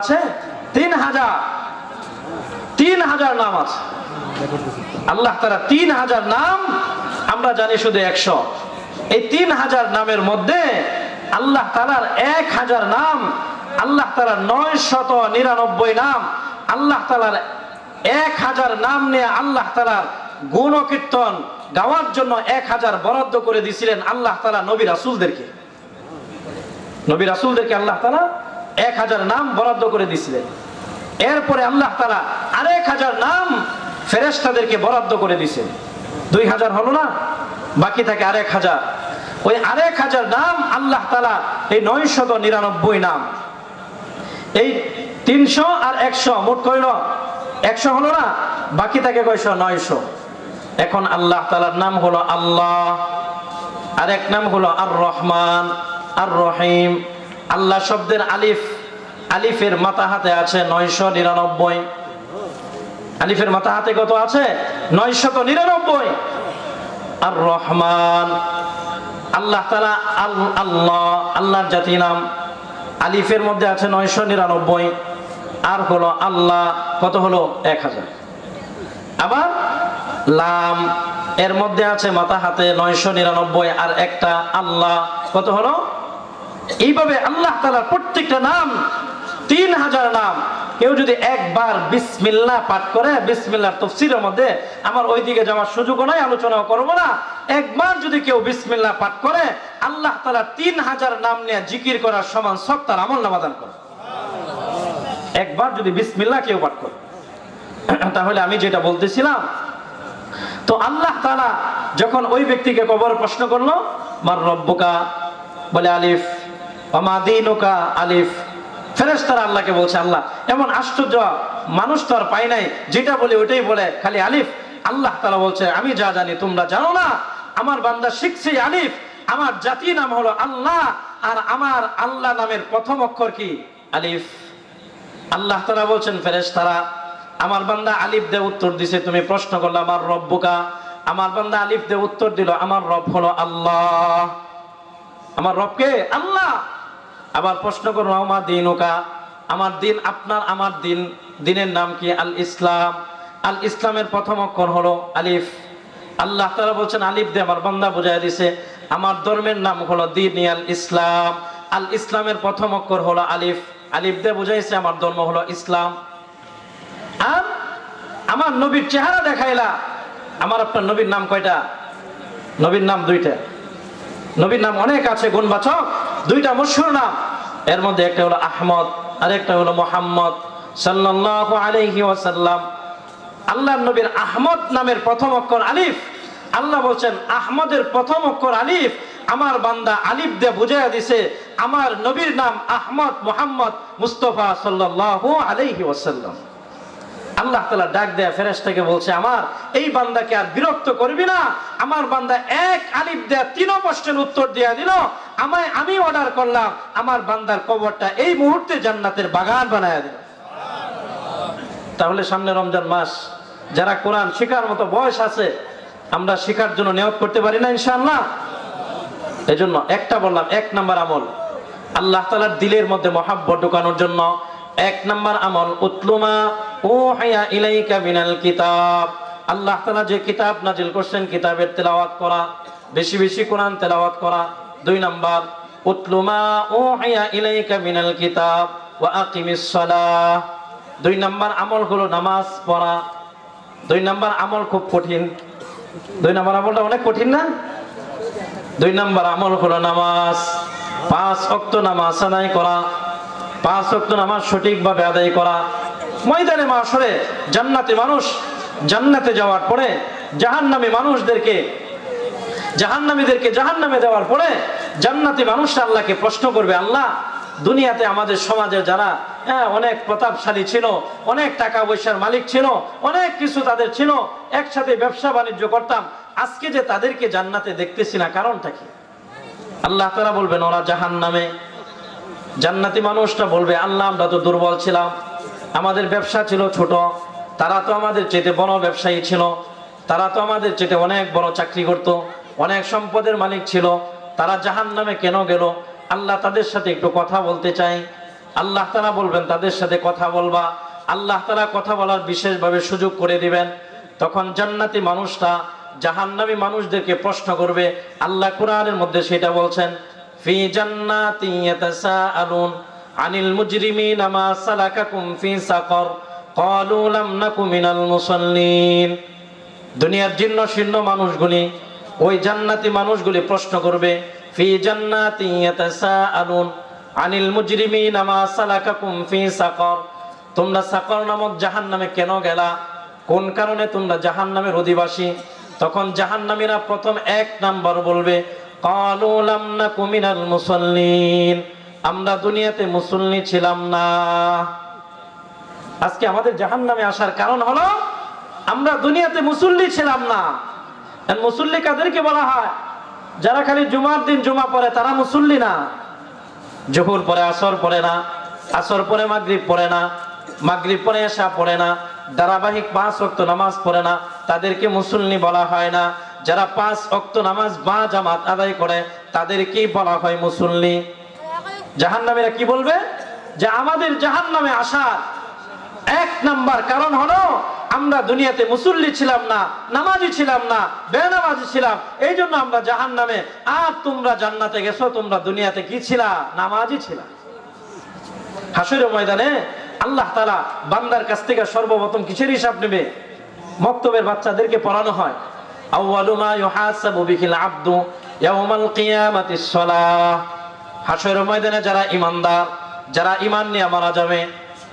আছে ৩০০০ নাম আছে আল্লাহ তাআলা ৩০০০ নাম আমরা জানি শুধু ১০০ এই ৩০০০ নামের মধ্যে আল্লাহ তাআলার ১০০০ নাম আল্লাহ তাআলার ৯৯৯ নাম আল্লাহ তাআলার ১০০০ নাম নিয়ে আল্লাহ তাআলার গুণ কীর্তন গাওয়ার জন্য ১০০০ বরাদ্দ করে দিয়েছিলেন আল্লাহ তাআলা নবী রাসূলদেরকে আল্লাহ তাআলা ১০০০ নাম বরাদ্দ করে দিয়েছিলেন। এরপরে আল্লাহ তাআলা আরেক ১০০০ নাম ফেরেশতাদেরকে বরাদ্দ করে দিয়েছেন। ২০০০ হলো না, বাকি থাকে আরেক ১০০০। ওই আরেক ১০০০ নাম আল্লাহ তাআলা এই ৯৯৯ নাম, এই ৩০০ আর ১০০ মোট কইল ১০০ হলো না, বাকি থাকে কয়শ ৯০০। এখন আল্লাহ তাআলার নাম হলো আল্লাহ, আরেক নাম হলো আর রহমান আর রহিম। আল্লাহ শব্দের আলিফের মাথা হাতে আছে ৯৯৯। আলিফের মাথা হাতে কত আছে? ৯৯৯। আর রহমান আল্লাহ তাআলা আল্লাহ, আল্লাহর জাতি নাম, আলিফের মধ্যে আছে ৯৯৯ আর হলো আল্লাহ কত হলো ১০০০। আবার লাম এর মধ্যে আছে মাথা হাতে ৯৯৯ আর একটা আল্লাহ কত হলো। এইভাবে আল্লাহ তাআলার প্রত্যেকটা নাম ৩০০০ নাম। কেউ যদি একবার বিসমিল্লাহ পাঠ করে, বিসমিল্লাহর তাফসীরের মধ্যে আমার ওইদিকে যাওয়ার সুযোগও নাই, আলোচনাও করব না, একবার যদি কেউ বিসমিল্লাহ পাঠ করে আল্লাহ তাআলা ৩০০০ নাম নিয়ে জিকির করার সমান সব তার আমলনামা দান করে। একবার যদি বিসমিল্লাহ কেউ পাঠ করে। তাহলে আমি যেটা বলতেছিলাম, তো আল্লাহ তাআলা যখন ওই ব্যক্তিকে কবর প্রশ্ন করলো মার রব্বুকা, বলে আলিফ, ওমা দীনুকা আলিফ। ফেরেশতারা আল্লাহকে বলছে আল্লাহ এমন আশ্চর্য মানুষ তো আর পাই নাই, যেটা বলে ওইটাই বলে খালি আলিফ। আল্লাহ তাআলা বলছে আমি যা জানি তোমরা জানো না, আমার বান্দা শিখছে আলিফ, আমার জাতি নাম হলো আল্লাহ, আর আমার আল্লাহ নামের প্রথম অক্ষর কি? আলিফ। আল্লাহ তাআলা বলছেন ফেরেশতারা আমার বান্দা আলিফ দিয়ে উত্তর দিছে, তুমি প্রশ্ন করলে আমার রব্বুকা, আমার বান্দা আলিফ দিয়ে উত্তর দিল আমার রব হলো আল্লাহ, আমার রবকে আল্লাহ। আবার প্রশ্ন করো আমার দীনুকা, আমার দিন আপনার, আমার দিনের নাম কি? আল ইসলাম। আল ইসলামের প্রথম অক্ষর হলো আলিফ। আল্লাহ তাআলা বলছেন আলিফ দিয়ে আমার বান্দা বুঝায় দিছে আমার ধর্মের নাম হলো দ্বীন আল ইসলাম। আল ইসলামের প্রথম অক্ষর হলো আলিফ, আলিফ দিয়ে বুঝাইছে আমার ধর্ম হলো ইসলাম। আর আমার নবীর চেহারা দেখাইলা, আমার আপনার নবীর নাম কয়টা? নবীর নাম ২টা। নবীর নাম অনেক আছে গুণবাচক, ২টা মশহুর নাম। এর মধ্যে একটা হলো আহমদ আর একটা হলো মুহাম্মদ সাল্লাল্লাহু আলাইহি ওয়াসাল্লাম। আল্লাহর নবীর আহমদ নামের প্রথম অক্ষর আলিফ। আল্লাহ বলছেন আহমদের প্রথম অক্ষর আলিফ, আমার বান্দা আলিফ দিয়ে বুঝাইয়া দিছে আমার নবীর নাম আহমদ মুহাম্মদ মুস্তাফা সাল্লাল্লাহু আলাইহি ওয়াসাল্লাম। আল্লাহ তাআলা ডাক দেয়া ফেরেশতাকে বলছে আমার এই বান্দাকে আর বিরক্ত করবি না, আমার বান্দা এক আলিফ দেয়া ৩ প্রশ্নের উত্তর দিয়া দিল, আমি অর্ডার করলাম আমার বান্দার কবরটা এই মুহূর্তে জান্নাতের বাগান বানায়া দিল। তাহলে সামনে রমজান মাস, যারা কোরআন শেখার মতো বয়স আছে আমরা শেখার জন্য নিয়ত করতে পারি না ইনশাআল্লাহ? এজন্য একটা বললাম, ১ নাম্বার আমল আল্লাহ তাআলার দিলের মধ্যে মহাব্বত ঢোকানোর জন্য ১ নাম্বার আমল উতলুমা উহিয়া ইলাইকা মিনাল কিতাব। আল্লাহ তাআলা যে কিতাব নাজিল করছেন কিতাবের তেলাওয়াত করা, বেশি বেশি কোরআন তেলাওয়াত করা। ২ নাম্বার উতলুমা উহিয়া ইলাইকা মিনাল কিতাব ওয়া আকিমিস সালাহ। ২ নাম্বার আমল হলো নামাজ পড়া। ২ নাম্বার আমল খুব কঠিন, ২ নাম্বার আমলটা অনেক কঠিন না? ২ নাম্বার আমল হলো নামাজ, ৫ ওয়াক্ত নামাজ আদায় করা, ৫ ওয়াক্ত নামাজ সঠিকভাবে আদায় করা। ময়দানে মাশরে জান্নাতে মানুষ জান্নাতে যাওয়ার পরে জাহান্নামীদেরকে জাহান্নামে দেওয়ার পরে জান্নাতি মানুষরা আল্লাহকে প্রশ্ন করবে আল্লাহ দুনিয়াতে আমাদের সমাজে যারা অনেক প্রতাপশালী ছিল, অনেক টাকা পয়সার মালিক ছিল, অনেক কিছু তাদের ছিল, একসাথে ব্যবসা বাণিজ্য করতাম, আজকে যে তাদেরকে জান্নাতে দেখতেছি না, কারণটা কি? আল্লাহ তাআলা বলবেন ওরা জাহান্নামে। জান্নাতি মানুষটা বলবে আল্লাহ আমরা তো দুর্বল ছিলাম, আমাদের ব্যবসা ছিল ছোট, তারা তো আমাদের চেয়ে বড় ব্যবসায়ী ছিল, তারা তো আমাদের চেয়ে অনেক বড় চাকরি করত, অনেক সম্পদের মালিক ছিল, তারা জাহান্নামে কেন গেল? আল্লাহ তাদের সাথে একটু কথা বলতে চাই। আল্লাহ তাআলা বলবেন তাদের সাথে কথা বলবা, আল্লাহ তাআলা কথা বলার বিশেষভাবে সুযোগ করে দিবেন। তখন জান্নাতি মানুষটা জাহান্নামী মানুষদেরকে প্রশ্ন করবে। আল্লাহ কোরআনের মধ্যে সেটা বলছেন, ফি জান্নাতি ইয়াতাসাআলুন আনিল মুজরিমিনা মা সালাকাকুম ফি সাকার ক্বালু লাম নাকু মিনাল মুসাল্লিন। দুনিয়ার জীর্ণ শীর্ণ মানুষগুলি ওই জান্নাতি মানুষগুলি প্রশ্ন করবে, ফি জান্নাতি ইয়াতাসাআলুন আনিল মুজরিমিনা মা সালাকাকুম ফি সাকার, তোমরা সাকার নামক জাহান্নামে কেন গেলা, কোন কারণে তোমরা জাহান্নামের অধিবাসী? তখন জাহান্নামীরা প্রথম এক নাম্বার বলবে, ক্বালু লাম নাকু মিনাল মুসাল্লিন, আমরা দুনিয়াতে মুসল্লি ছিলাম না। আজকে আমাদের জাহান্নামে আসার কারণ হলো আমরা দুনিয়াতে মুসল্লি ছিলাম না। মুসল্লি কাদেরকে বলা হয়? যারা খালি জুমার দিন জুমা পড়ে তারা মুসল্লি না। জোহর পরে আসর পড়ে না, আসর পরে মাগরিব পড়ে না, মাগরিব পরে এশা পড়ে না, ধারাবাহিক 5 ওয়াক্ত নামাজ পড়ে না, তাদেরকে মুসল্লি বলা হয় না। যারা 5 ওয়াক্ত নামাজ বা জামাত আদায় করে তাদেরকেই বলা হয় মুসল্লি। জাহান্নামীরা কি বলবে? যে আমাদের জাহান্নামে আসার এক নাম্বার কারণ হলো আমরা দুনিয়াতে মুসল্লি ছিলাম না, নামাজি ছিলাম না, বেনামাজি ছিলাম, এই জন্য আমরা জাহান্নামে। আর তোমরা জান্নাতে গেছো, তোমরা দুনিয়াতে কি ছিলা? নামাজি ছিলা। হাসরের ময়দানে আল্লাহ তাআলা বান্দার কাছ থেকে সর্বপ্রথম কিসের হিসাব নেবে? মক্তবের বাচ্চাদেরকে পড়ানো হয়, আউয়ালু মা ইউহাসাবু বিহিল আবদু ইয়াউমাল কিয়ামাতিস সালাহ। হাসরের ময়দানে যারা ঈমানদার, যারা ঈমান নিয়ে মারা যাবে,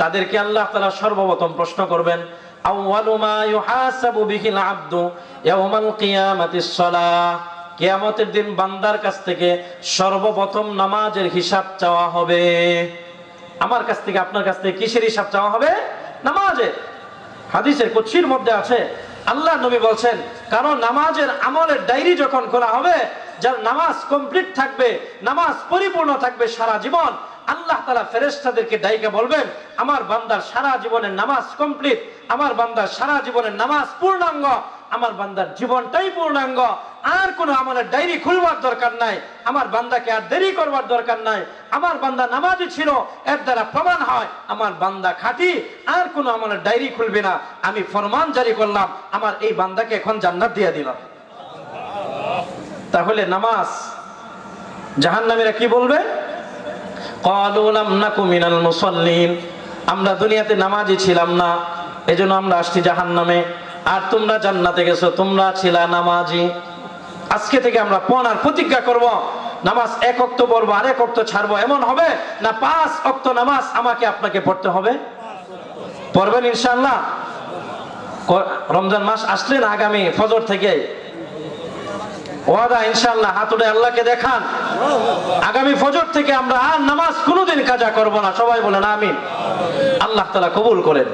তাদেরকে আল্লাহ তাআলা সর্বপ্রথম প্রশ্ন করবেন, আউয়ালু মা ইউহাসাবু বিহিল আবদু ইয়াউমাল কিয়ামাতিস সালাহ। কিয়ামতের দিন বান্দার কাছ থেকে সর্বপ্রথম নামাজের হিসাব চাওয়া হবে। আমার কাছ থেকে আপনার কাছ থেকে কিসের হিসাব চাওয়া হবে? নামাজের। হাদিসের কুদসির মধ্যে আছে, আল্লাহ নবী বলছেন, কারণ নামাজের আমলের ডায়েরি যখন করা হবে, যার নামাজ কমপ্লিট থাকবে, নামাজ পরিপূর্ণ থাকবে সারা জীবন, আল্লাহ তাআলা ফেরেশতাদেরকে ডাইকা বলবেন, আমার বান্দার সারা জীবনের নামাজ কমপ্লিট, আমার বান্দার সারা জীবনের নামাজ পূর্ণাঙ্গ, আমার বান্দার জীবনটাই পূর্ণাঙ্গ, আর কোনো আমলের ডায়েরি খুলবার দরকার নাই, আমার বান্দাকে আর দেরি করবার দরকার নাই, আমার বান্দা নামাজি ছিল, এর দ্বারা প্রমাণ হয় আমার বান্দা খাঁটি, আর কোনো আমলের ডায়েরি খুলবে না। আমি ফরমান জারি করলাম, আমার এই বান্দাকে এখন জান্নাত দিয়ে দিলাম। তাহলে নামাজ, জাহান্নামীরা কি বলবে? ক্বালু লাম নাকু মিনাল মুসাল্লিন, আমরা দুনিয়াতে নামাজি ছিলাম না, এজন্য আমরা আসছি জাহান্নামে। আর তোমরা জান্নাতে গেছো, তোমরা ছিলা নামাজি। আজকে থেকে আমরা পড়ার প্রতিজ্ঞা করব, নামাজ 1 ওয়াক্ত পড়বো, আর 1 ওয়াক্ত ছাড়বো, এমন হবে না 5 ওয়াক্ত নামাজ আমাকে আপনাকে পড়তে হবে। পড়বেন ইনশাআল্লাহ? রমজান মাস আসলে না, আগামী ফজর থেকে ওয়াদা ইনশাআল্লাহ, হাত উঠে আল্লাহকে দেখান, আগামী ফজর থেকে আমরা আর নামাজ কোনোদিন কাজা করব না। সবাই বলেন আমিন। আল্লাহ তাআলা কবুল করেন।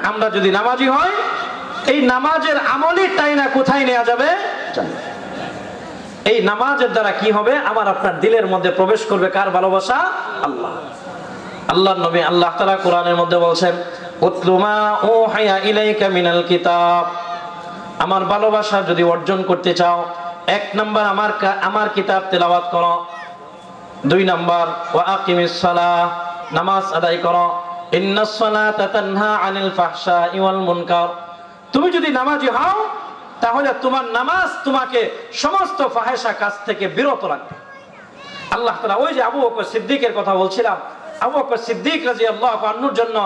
আমরা যদি নামাজি হই, এই নামাজের আমলি টাইনা কোথায় নেওয়া যাবে? এই নামাজের দ্বারা কি হবে? আমার আপনার দিলের মধ্যে প্রবেশ করবে কার ভালোবাসা? আল্লাহ। আল্লাহর নবী আল্লাহ তাআলা কোরআনের মধ্যে বলছেন, উতলু মা উহিয়া ইলাইকা মিনাল কিতাব, আমার ভালোবাসা যদি অর্জন করতে চাও, 1 নাম্বার আমার কিতাব তেলাওয়াত করো, 2 নাম্বার ওয়া আকিমিস সালাহ, নামাজ আদায় করো, ইন্নাস সালাতা তানহা আনিল ফাহশাই ওয়াল মুনকার। তুমি যদি নামাজি হও, তাহলে তোমার নামাজ তোমাকে সমস্ত ফাহেসা কাজ থেকে বিরত রাখবে। আল্লাহ তাআলা, ওই যে আবু বকর সিদ্দিকের কথা বলছিলাম, আবু বকর সিদ্দিক রাদিয়াল্লাহু আনহুর জন্য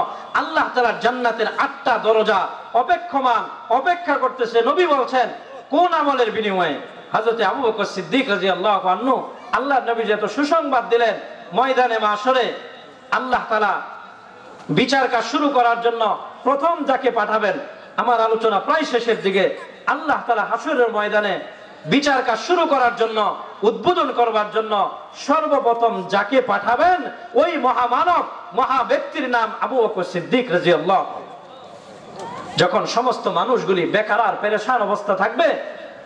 আল্লাহ তাআলা জান্নাতের 8টা দরজা অপেক্ষা করতেছে। নবী বলছেন, কোন আমলের বিনিময়ে? হযরত আবু বকর সিদ্দিক রাদিয়াল্লাহু আনহু, আল্লাহর নবী যত সুসংবাদ দিলেন, ময়দানে মাশরে আল্লাহ তাআলা বিচার কাজ শুরু করার জন্য প্রথম যাকে পাঠাবেন, আমার আলোচনা প্রায় শেষের দিকে, আল্লাহ তাআলা হাসরের ময়দানে বিচার কাজ শুরু করার জন্য, উদ্বোধন করবার জন্য সর্বপ্রথম যাকে পাঠাবেন, ওই মহামানব, মহা ব্যক্তির নাম আবু বকর সিদ্দিক রাদিয়াল্লাহু আনহু। যখন সমস্ত মানুষগুলি বেকার আর পেরেশান অবস্থা থাকবে,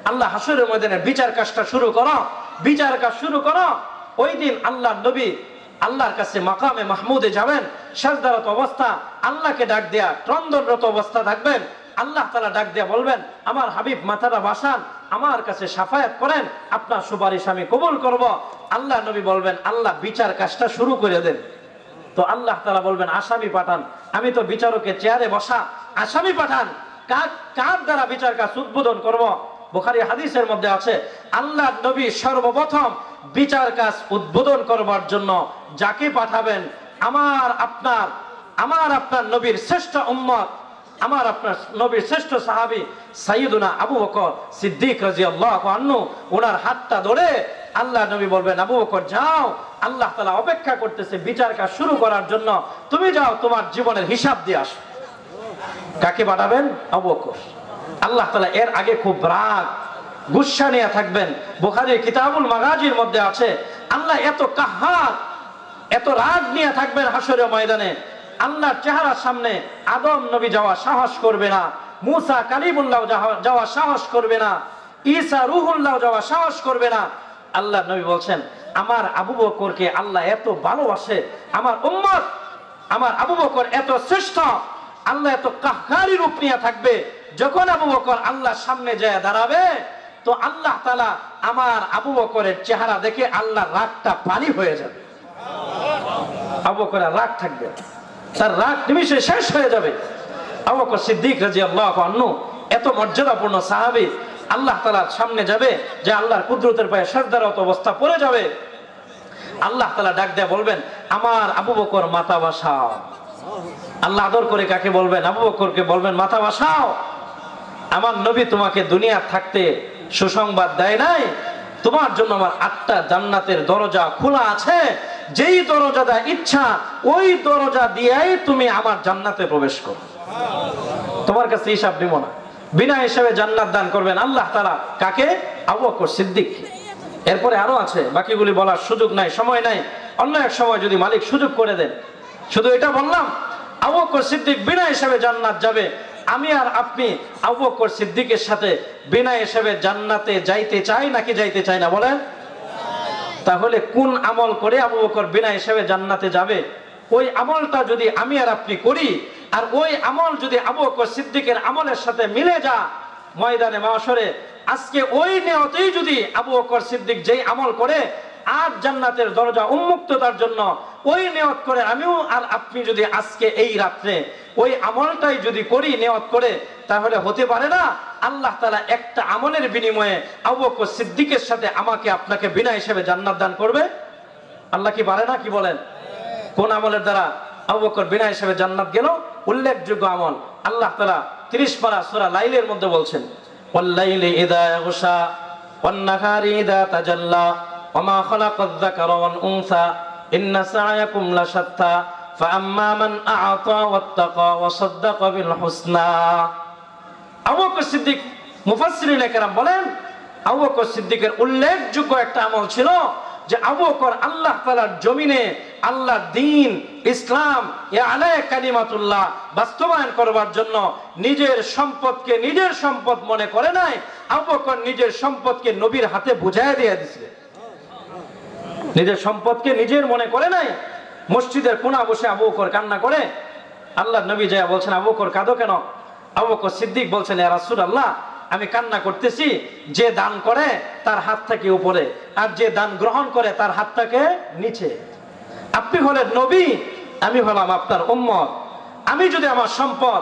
আল্লাহ হাসরের ময়দানে বিচার কাজটা শুরু করো। ওই দিন আল্লাহর নবী আল্লাহর কাছে মাকামে মাহমুদে যাবেন, সাজদারত অবস্থা, আল্লাহকে ডাক দেয়া ক্রন্দনরত অবস্থা থাকবেন। আল্লাহ তাআলা ডাক দেয়া বলবেন, আমার হাবিব মাথাটা বাসান, আমার কাছে শাফায়াত করেন, আপনার সুপারিশ আমি কবুল করব। আল্লাহ নবী বলবেন, আল্লাহ বিচার কাজটা শুরু করে দেন। তো আল্লাহ তাআলা বলবেন আসামি পাঠান। আমি তো বিচারকের চেয়ারে বসা, আসামি পাঠান। কার দ্বারা বিচার কাজ উদ্বোধন করব? বুখারী হাদিসের মধ্যে আছে আল্লাহর নবী সর্বপ্রথম বিচার কাজ উদ্বোধন করবার জন্য যাকে পাঠাবেন, আমার আপনার নবীর শ্রেষ্ঠ উম্মত, আমার আপনার নবীর শ্রেষ্ঠ সাহাবী সাইয়্যিদুনা আবু বকর সিদ্দিক রাদিয়াল্লাহু আনহু। ওনার হাতটা ধরে আল্লাহ নবী বলবেন, আবু বকর যাও, আল্লাহ তাআলা অপেক্ষা করতেছে বিচার কাজ শুরু করার জন্য, তুমি যাও তোমার জীবনের হিসাব দিয়ে আসো। কাকে পাঠাবেন? আবু বকর। আল্লাহ তাআলা এর আগে খুব রাগ গুসা নিয়ে থাকবেন। বুখারীর কিতাবুল মাগাজির মধ্যে আছে আল্লাহ এত কাহার, এত রাগ নিয়ে থাকবেন হাসরের ময়দানে। আল্লাহর চেহারার সামনে আদম নবী যাওয়া সাহস করবে না, মুসা কালিমুল্লাহ যাওয়া সাহস করবে না, ঈসা রূহুল্লাহ যাওয়া সাহস করবে না। আল্লাহ নবী বলছেন আমার আবু বকরকে আল্লাহ এত ভালোবাসে, আমার উম্মত আমার আবু বকর এত শ্রেষ্ঠ, আল্লাহ এত কাহ্হারি রূপ নিয়ে থাকবে। যখন আবু বকর আল্লাহর সামনে যায় দাঁড়াবে, তো আল্লাহ তাআলা আমার আবু বকরের চেহারা দেখে আল্লাহর রাগটা পানি হয়ে যাবে। আবু বকরের রাগ থাকবে, তার রাগ নিমিষে শেষ হয়ে যাবে। আবু বকর সিদ্দিক রাদিয়াল্লাহু আনহু এত মর্যাদাপূর্ণ সাহাবী, আল্লাহ তাআলার সামনে যাবে, যে আল্লাহর কুদরতের পায়ে সিজদারত অবস্থা পড়ে যাবে। আল্লাহ তাআলা ডাক দিয়ে বলবেন আমার আবু বকর মাথা বসাও। আল্লাহ আদর করে কাকে বলবেন? আবু বকরকে বলবেন মাথা বসাও। আমার নবী তোমাকে দুনিয়া থাকতে সুসংবাদ দেয় নাই? তোমার জন্য আমার 8টা জান্নাতের দরজা খোলা আছে, যেই দরজাটা ইচ্ছা ওই দরজা দিয়েই তুমি আমার জান্নাতে প্রবেশ করো। তোমার কাছে হিসাব নিব না, বিনা হিসাবে জান্নাত দান করবেন আল্লাহ তাআলা। কাকে? আবু বকর সিদ্দিক। এরপরে আরো আছে, বাকিগুলি বলার সুযোগ নাই, সময় নাই, অন্য এক সময় যদি মালিক সুযোগ করে দেন। শুধু এটা বললাম আবু বকর সিদ্দিক বিনা হিসাবে জান্নাত যাবে। আমি আর আপনি আবু বকর সিদ্দিকের সাথে বিনা হিসাবে জান্নাতে যাইতে চাই নাকি যাইতে চাই না? বলেন। তাহলে কোন আমল করে আবু বকর বিনা হিসাবে জান্নাতে যাবে? ওই আমলটা যদি আমি আর আপনি করি, আর ওই আমল যদি আবু বকর সিদ্দিকের আমলের সাথে মিলে যা, ময়দানে মাশরে আজকে ওই নিয়তেই যদি আবু বকর সিদ্দিক যেই আমল করে আর জান্নাতের দরজা উন্মুক্ত তার জন্য, ওই নিয়ত করে আমিও আর আপনি যদি আজকে এই রাত্রে ওই আমলটাই যদি করি নিয়ত করে, তাহলে হতে পারে না আল্লাহ তাআলা একটা আমলের বিনিময়ে আবু বকর সিদ্দিকের সাথে আমাকে আপনাকে বিনা হিসেবে জান্নাত দান করবে? আল্লাহ কি পারে না? কি বলেন? কোন আমলের দ্বারা আবু বকর বিনা হিসেবে জান্নাত গেল? উল্লেখযোগ্য আমল আল্লাহ তাআলা 30 পারা সূরা লাইলের মধ্যে বলছেন, ওয়াল্লাইলি ইযা ইয়াগশা ওয়ান-নাহারি ইযা তাজাল্লা ওমা খালাকায যাকারা ওয়াল-উনসা ইন্না সা'য়াকুম লাশাত্তা ফাআম্মা মান আ'তা ওয়াত্তাকা ওয়াসাদ্দাকা বিল হুসনা। আবু বকর সিদ্দিক, মুফাসসিরিনে কেরাম বলেন আবু বকর সিদ্দিকের উল্লেখযোগ্য একটা আমল ছিল যে আবু বকর আল্লাহ তাআলার জমিনে আল্লাহর দ্বীন ইসলাম ইআলা কালিমাতুল্লাহ বাস্তবায়ন করবার জন্য নিজের সম্পদকে নিজের সম্পদ মনে করে নাই। আবু বকর নিজের সম্পদকে নবীর হাতে বুঝাইয়া দিয়ে দিয়েছিলেন। নিজের সম্পদকে নিজের মনে করে নাই। মসজিদের কোণা বসে আবু বকর কান্না করে। আল্লাহর নবী যায় বলছেন, আবু বকর কাঁদো কেন? আবু বকর সিদ্দিক বলছেন, ইয়া রাসূলুল্লাহ আমি কান্না করতেছি, যে দান করে তার হাত থেকে উপরে, আর যে দান গ্রহণ করে তার হাত থেকে নিচে। আপনি হলেন নবী, আমি হলাম আপনার উম্মত। আমি যদি আমার সম্পদ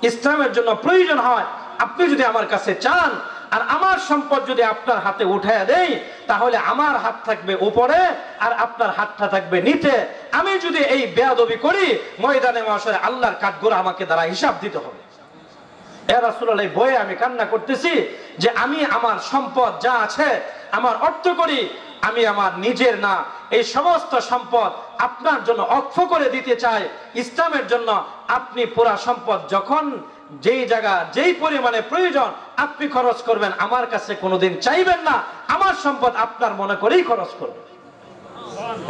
ইসলামের জন্য প্রয়োজন হয়, আপনি যদি আমার কাছে চান, আর আমার সম্পদ যদি আপনার হাতে উঠায় দেই, তাহলে আমার হাত থাকবে উপরে আর আপনার হাতটা থাকবে নিচে। আমি যদি এই বেয়াদবি করি, ময়দানে মাশরে আল্লাহর কাঠগড়া আমাকে দ্বারা হিসাব দিতে হবে। ইয়া রাসূলুল্লাহ, এই বয়ে আমি কান্না করতেছি যে আমি আমার সম্পদ যা আছে, আমার অর্থ করি, আমি আমার নিজের না, এই সমস্ত সম্পদ আপনার জন্য অক্ষ করে দিতে চাই ইসলামের জন্য। আপনি পুরা সম্পদ যখন যেই জায়গা যেই পরিমাণে প্রয়োজন আপনি খরচ করবেন, আমার কাছে কোনোদিন চাইবেন না, আমার সম্পদ আপনার মনে করেই খরচ করবেন।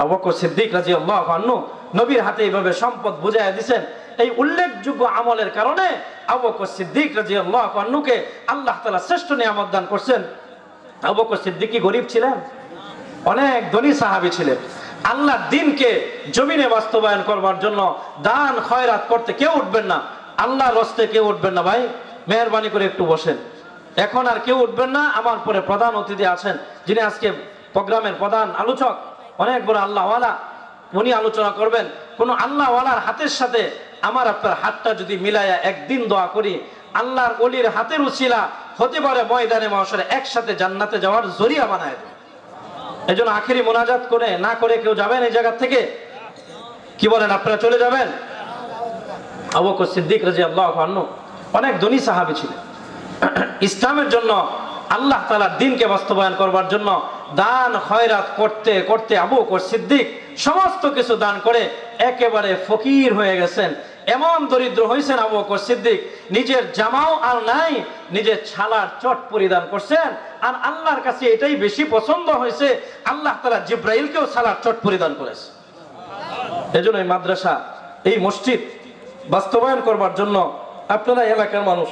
আবু বকর সিদ্দিক রাদিয়াল্লাহু আনহু নবীর হাতে এইভাবে সম্পদ বুঝাইয়া দিয়েছেন। এই উল্লেখযোগ্য আমলের কারণে আবু বকর সিদ্দিক রাদিয়াল্লাহু আনহুকে আল্লাহ তাআলা শ্রেষ্ঠ নিয়ামত দান করছেন। আবু বকর সিদ্দিক কি গরিব ছিলেন? অনেক ধনী সাহাবী ছিলেন। আল্লাহর দ্বীনকে জমিনে বাস্তবায়ন করবার জন্য দান খয়রাত করতে কেউ উঠবেন না। আল্লাহর রাস্তে কেউ উঠবেন না। ভাই মেহেরবানি করে একটু বসেন, এখন আর কেউ উঠবেন না। আমার পরে প্রধান অতিথি আছেন, যিনি আজকে প্রোগ্রামের প্রধান আলোচক, অনেক বড় আল্লাহওয়ালা। উনি আলোচনা করবেন কোন আল্লাহওয়ালার হাতের সাথে আমার আপনার হাতটা যদি মিলাইয়া একদিন দোয়া করি, আল্লাহর ওলির হাতের উসিলা হতে পারে ময়দানে মাহশরে একসাথে জান্নাতে যাওয়ার জরিয়া বানায় দেয়। এজন্য আখেরি মোনাজাত করে না করে কেউ যাবেন এই জায়গা থেকে? কি বলেন, আপনারা চলে যাবেন? আবু বকর সিদ্দিক রাদিয়াল্লাহু আনহু অনেক ধনী সাহাবী ছিলেন। ইসলামের জন্য, আল্লাহ তাআলার দ্বীনকে বাস্তবায়ন করবার জন্য দান খয়রাত করতে করতে আবু বকর সিদ্দিক সমস্ত কিছু দান করে একেবারে ফকির হয়ে গেছেন। এমন দরিদ্র হয়েছেন আবু বকর সিদ্দিক, নিজের জামাও আর নাই, নিজের ছালার চট পরিধান করছেন। আর আল্লাহর কাছে এটাই বেশি পছন্দ হয়েছে, আল্লাহ তাআলা জিব্রাইলকেও ছালার চট পরিধান করেছে। এজন্য এই মাদ্রাসা, এই মসজিদ বাস্তবায়ন করবার জন্য আপনারা এলাকার মানুষ,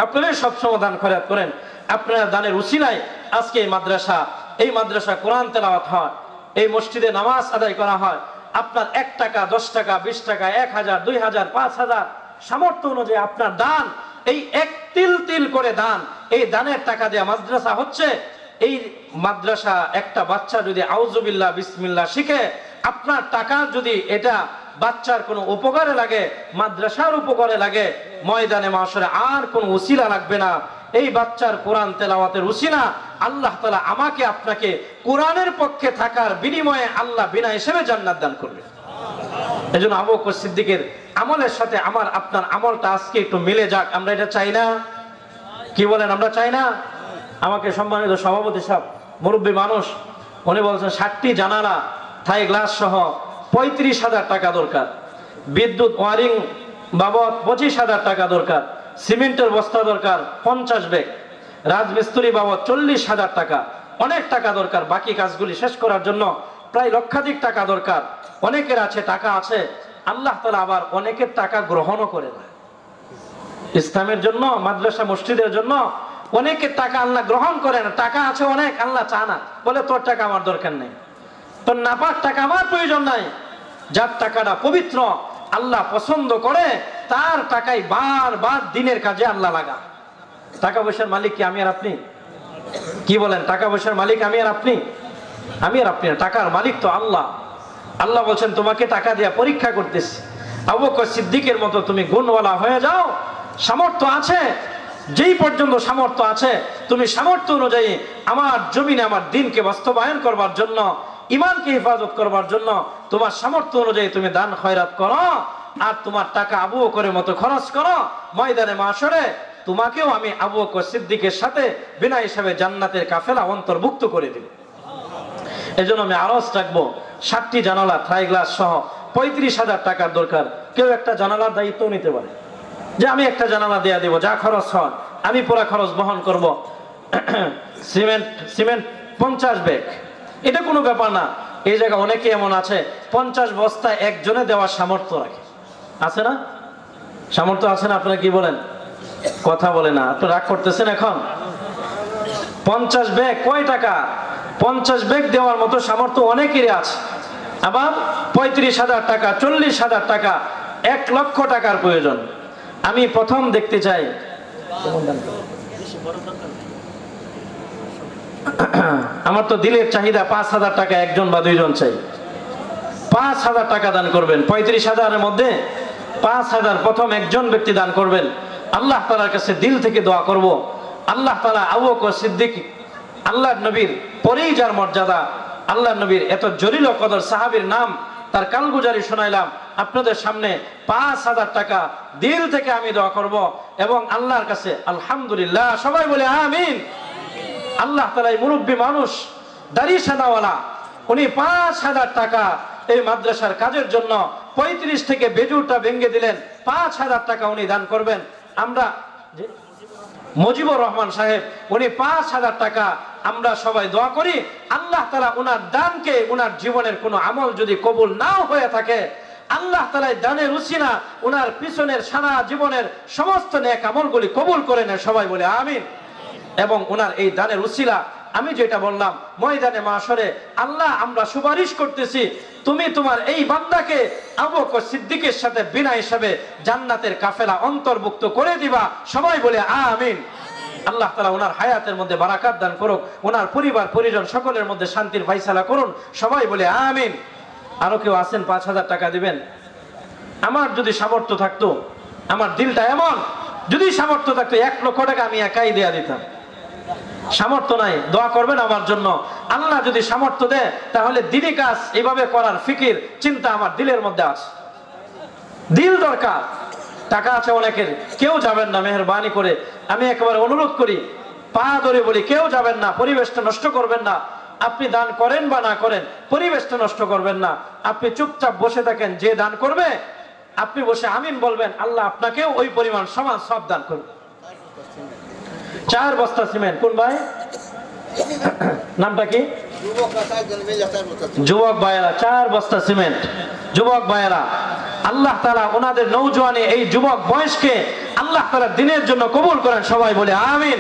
আপনারাই সব সমাধান খয়রাত করেন। আপনারা দানের উসিলায় আজকে এই মাদ্রাসা কোরআন তেলাওয়াত হয়, এই মসজিদে নামাজ আদায় করা হয়। আপনার 1 টাকা, 10 টাকা, 20 টাকা, 1000, 2000, 5000 সামর্থ্য অনুযায়ী আপনার দান, এই এক তিল তিল করে দান, এই দানের টাকা দিয়ে মাদ্রাসা হচ্ছে। এই মাদ্রাসা একটা বাচ্চা যদি আউযুবিল্লাহ বিসমিল্লাহ শিখে, আপনার টাকা যদি এটা বাচ্চার কোনো উপকারে লাগে, মাদ্রাসার উপকারে লাগে, ময়দানে মাহশরে আর কোনো উসিলা লাগবে না। এই বাচ্চার কোরআন তেলাওয়াতের উসিলা আল্লাহ তাআলা আমাকে আপনাকে কোরআনের পক্ষে থাকার বিনিময়ে আল্লাহ বিনা হিসেবে জান্নাত দান করবে। এজন্য আবু বকর সিদ্দিকের আমলের সাথে আমার আপনার আমলটা আজকে একটু মিলে যাক, আমরা এটা চাই না? কি বলেন, আমরা চাই না? আমাকে সম্মানিত সভাপতি সাহেব, মুরব্বী মানুষ, উনি বলছেন 60টি জানালা থাই গ্লাস সহ 35,000 টাকা দরকার, বিদ্যুৎ ওয়ারিং বাবদ 25,000 টাকা দরকার, সিমেন্টের বস্তা দরকার 50 ব্যাগ, রাজমিস্ত্রি বাবদ 40,000 টাকা, অনেক টাকা দরকার। বাকি কাজগুলি শেষ করার জন্য প্রায় লক্ষাধিক টাকা দরকার। অনেকের আছে, টাকা আছে, আল্লাহ তাআলা আবার অনেকের টাকা গ্রহণও করে না। ইসলামের জন্য, মাদ্রাসা মসজিদের জন্য অনেকের টাকা আল্লাহ গ্রহণ করে না। টাকা আছে অনেক, আল্লাহ চায় না, বলে তোর টাকা আমার দরকার নেই, তোর নাপাক টাকা আমার প্রয়োজন নাই। যার টাকাটা পবিত্র, আল্লাহ পছন্দ করে, তার টাকাই বারবার দিনের কাজে আল্লাহ লাগা। টাকা পয়সার মালিক কি আমি আর আপনি? কি বলেন, টাকা পয়সার মালিক আমি আর আপনি? আমি আর আপনি না, টাকার মালিক তো আল্লাহ। আল্লাহ বলছেন তোমাকে টাকা দিয়া পরীক্ষা করতেছি, আবু বকর সিদ্দিকের মতো তুমি গুণওয়ালা হয়ে যাও। সামর্থ্য আছে, যেই পর্যন্ত সামর্থ্য আছে, তুমি সামর্থ্য অনুযায়ী আমার জমিনে আমার দ্বীনকে বাস্তবায়ন করবার জন্য, ইমানকে হেফাজত করবার জন্য তোমার সামর্থ্য অনুযায়ী তুমি দান খয়রাত করো। আর তোমার টাকা আবু বকরের মতো খরচ করো, ময়দানে মাহশরে তোমাকেও আমি আবু বকর সিদ্দিকের সাথে বিনা হিসাবে জান্নাতের কাফেলা অন্তর্ভুক্ত করে দিব। এজন্য আমি আরজ রাখবো, 60টি জানালা থাই গ্লাস সহ 35,000 টাকার দরকার। কেউ একটা জানালার দায়িত্ব নিতে পারে, যে আমি একটা জানালা দেয়া দেব, যা খরচ হয় আমি পুরা খরচ বহন করব। সিমেন্ট 50 ব্যাগ, এটা কোনো ব্যাপার না। এই জায়গা অনেকে এমন আছে 50 বস্তা একজনে দেওয়ার সামর্থ্য রাখে, আছে না? সামর্থ্য আছে না? আপনারা কি বলেন? কথা বলে না, আপনি রাগ করতেছেন এখন? 50 ব্যাগ কয় টাকা? 50 ব্যাগ দেওয়ার মতো সামর্থ্য অনেকেরই আছে। আবার 35,000 টাকা, 40,000 টাকা, 1 লক্ষ টাকার প্রয়োজন। আমি প্রথম দেখতে চাই, আমার তো দিলের চাহিদা 5,000 টাকা, একজন বা দুইজন চাই। 5,000 টাকা দান করবেন। 35,000-এর মধ্যে 5,000 প্রথম একজন ব্যক্তি দান করবেন। আল্লাহ তাআলার কাছে দিল থেকে দোয়া করব, আল্লাহ তাআলা আবু বকর সিদ্দিক, আল্লাহর নবীর পরেই যার মর্যাদা, আল্লাহর নবীর এত জলিল ও কদর সাহাবীর নাম, তার কালগুজারি শোনাইলাম আপনাদের সামনে। 5,000 টাকা দিল থেকে আমি দোয়া করব এবং আল্লাহর কাছে আলহামদুলিল্লাহ, সবাই বলে আমিন। আল্লাহ তাআলা এই মুরব্বী মানুষ, দাড়ি সাদাওয়ালা, উনি 5,000 টাকা এই মাদ্রাসার কাজের জন্য 35 থেকে বেজুরটা ভেঙে দিলেন, 5,000 টাকা উনি দান করবেন। আমরা মুজিবুর রহমান সাহেব, উনি 5,000 টাকা। আমরা সবাই দোয়া করি আল্লাহ তাআলা উনার দানকে, উনার জীবনের কোনো আমল যদি কবুল নাও হয়ে থাকে, আল্লাহ তাআলা দানের উসিলা উনার পিছনের সারা জীবনের সমস্ত নেক আমলগুলি কবুল করে নেয়, সবাই বলে আমিন। এবং উনার এই দানের উসিলা আমি যেটা বললাম, ময়দানে মাহশরে আল্লাহ আমরা সুপারিশ করতেছি, তুমি তোমার এই বান্দাকে আবু বকর সিদ্দিকের সাথে বিনা হিসাবে জান্নাতের কাফেলা অন্তর্ভুক্ত করে দিবা, সবাই বলে আমিন। আল্লাহ তাআলা ওনার হায়াতের মধ্যে বারাকাত দান করুক, ওনার পরিবার পরিজন সকলের মধ্যে শান্তির ফায়সালা করুন, সবাই বলে আমিন। আরো কেউ আছেন 5,000 টাকা দিবেন? আমার যদি সামর্থ্য থাকতো, আমার দিলটা এমন, যদি সামর্থ্য থাকতো 1 লক্ষ টাকা আমি একাই দেয়া দিতাম। সামর্থ্য নাই, দোয়া করবেন আমার জন্য। আল্লাহ যদি সামর্থ্য দেয় তাহলে দিনই কাজ এইভাবে করার ফিকির চিন্তা আমার দিলের মধ্যে আছে। দিল দরকার। টাকা আছে অনেকের, কেউ যাবেন না, মেহেরবানি করে আমি একেবারে অনুরোধ করি, পা ধরে বলি, কেউ যাবেন না, পরিবেশটা নষ্ট করবেন না। আপনি দান করেন বা না করেন, পরিবেশটা নষ্ট করবেন না। আপনি চুপচাপ বসে থাকেন, যে দান করবে আপনি বসে আমিন বলবেন, আল্লাহ আপনাকেও ওই পরিমাণ সমান সব দান করবে। 4 বস্তা সিমেন্ট। কোন ভাই? নামটা কি? যুবক ভাইয়েরা, 4 বস্তা সিমেন্ট। যুবক ভাইয়েরা, আল্লাহ তাআলা ওনাদের নওজোয়ানে এই যুবক বয়সকে আল্লাহ তাআলা দিনের জন্য কবুল করেন, সবাই বলে আমিন।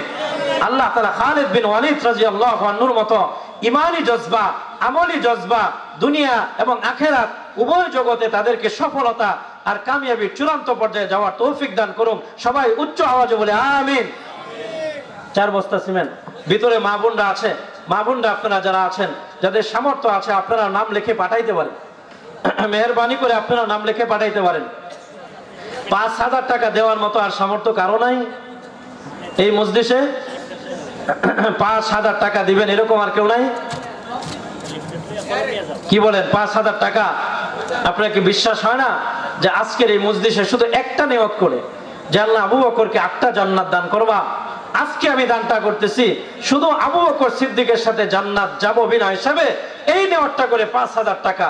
আল্লাহ তাআলা খালিদ বিন ওয়ালিদ রাদিয়াল্লাহু আনহুর মতো ইমানি জজবা, আমলি জজবা, দুনিয়া এবং আখিরাত উভয় জগতে তাদেরকে সফলতা আর কামিয়াবির চূড়ান্ত পর্যায়ে যাওয়ার তৌফিক দান করুন, সবাই উচ্চ আওয়াজে বলে আমিন। 4 বস্তা সিমেন্ট। ভিতরে মা বোনরা আছে, মা বোনরা আপনারা যারা আছেন, যাদের সামর্থ্য আছে, আপনারা নাম লিখে পাঠাইতে পারেন, মেহেরবানি করে আপনারা নাম লিখে পাঠাইতে পারেন। 5,000 টাকা দেওয়ার মতো আর সামর্থ্য কারো নাই এই মজলিসে? 5,000 টাকা দিবেন এরকম আর কেউ নাই? কি বলেন? 5,000 টাকা আপনার কি বিশ্বাস হয় না যে আজকের এই মজলিসে শুধু একটা নিয়ত করে যে আল্লাহ আবু বকরকে 8টা জান্নাত দান করবা, আজকে আমি দানটা করতেছি শুধু আবু বকর সিদ্দিকের সাথে জান্নাত যাব বিনা হিসাবে, এই নিয়তটা করে 5,000 টাকা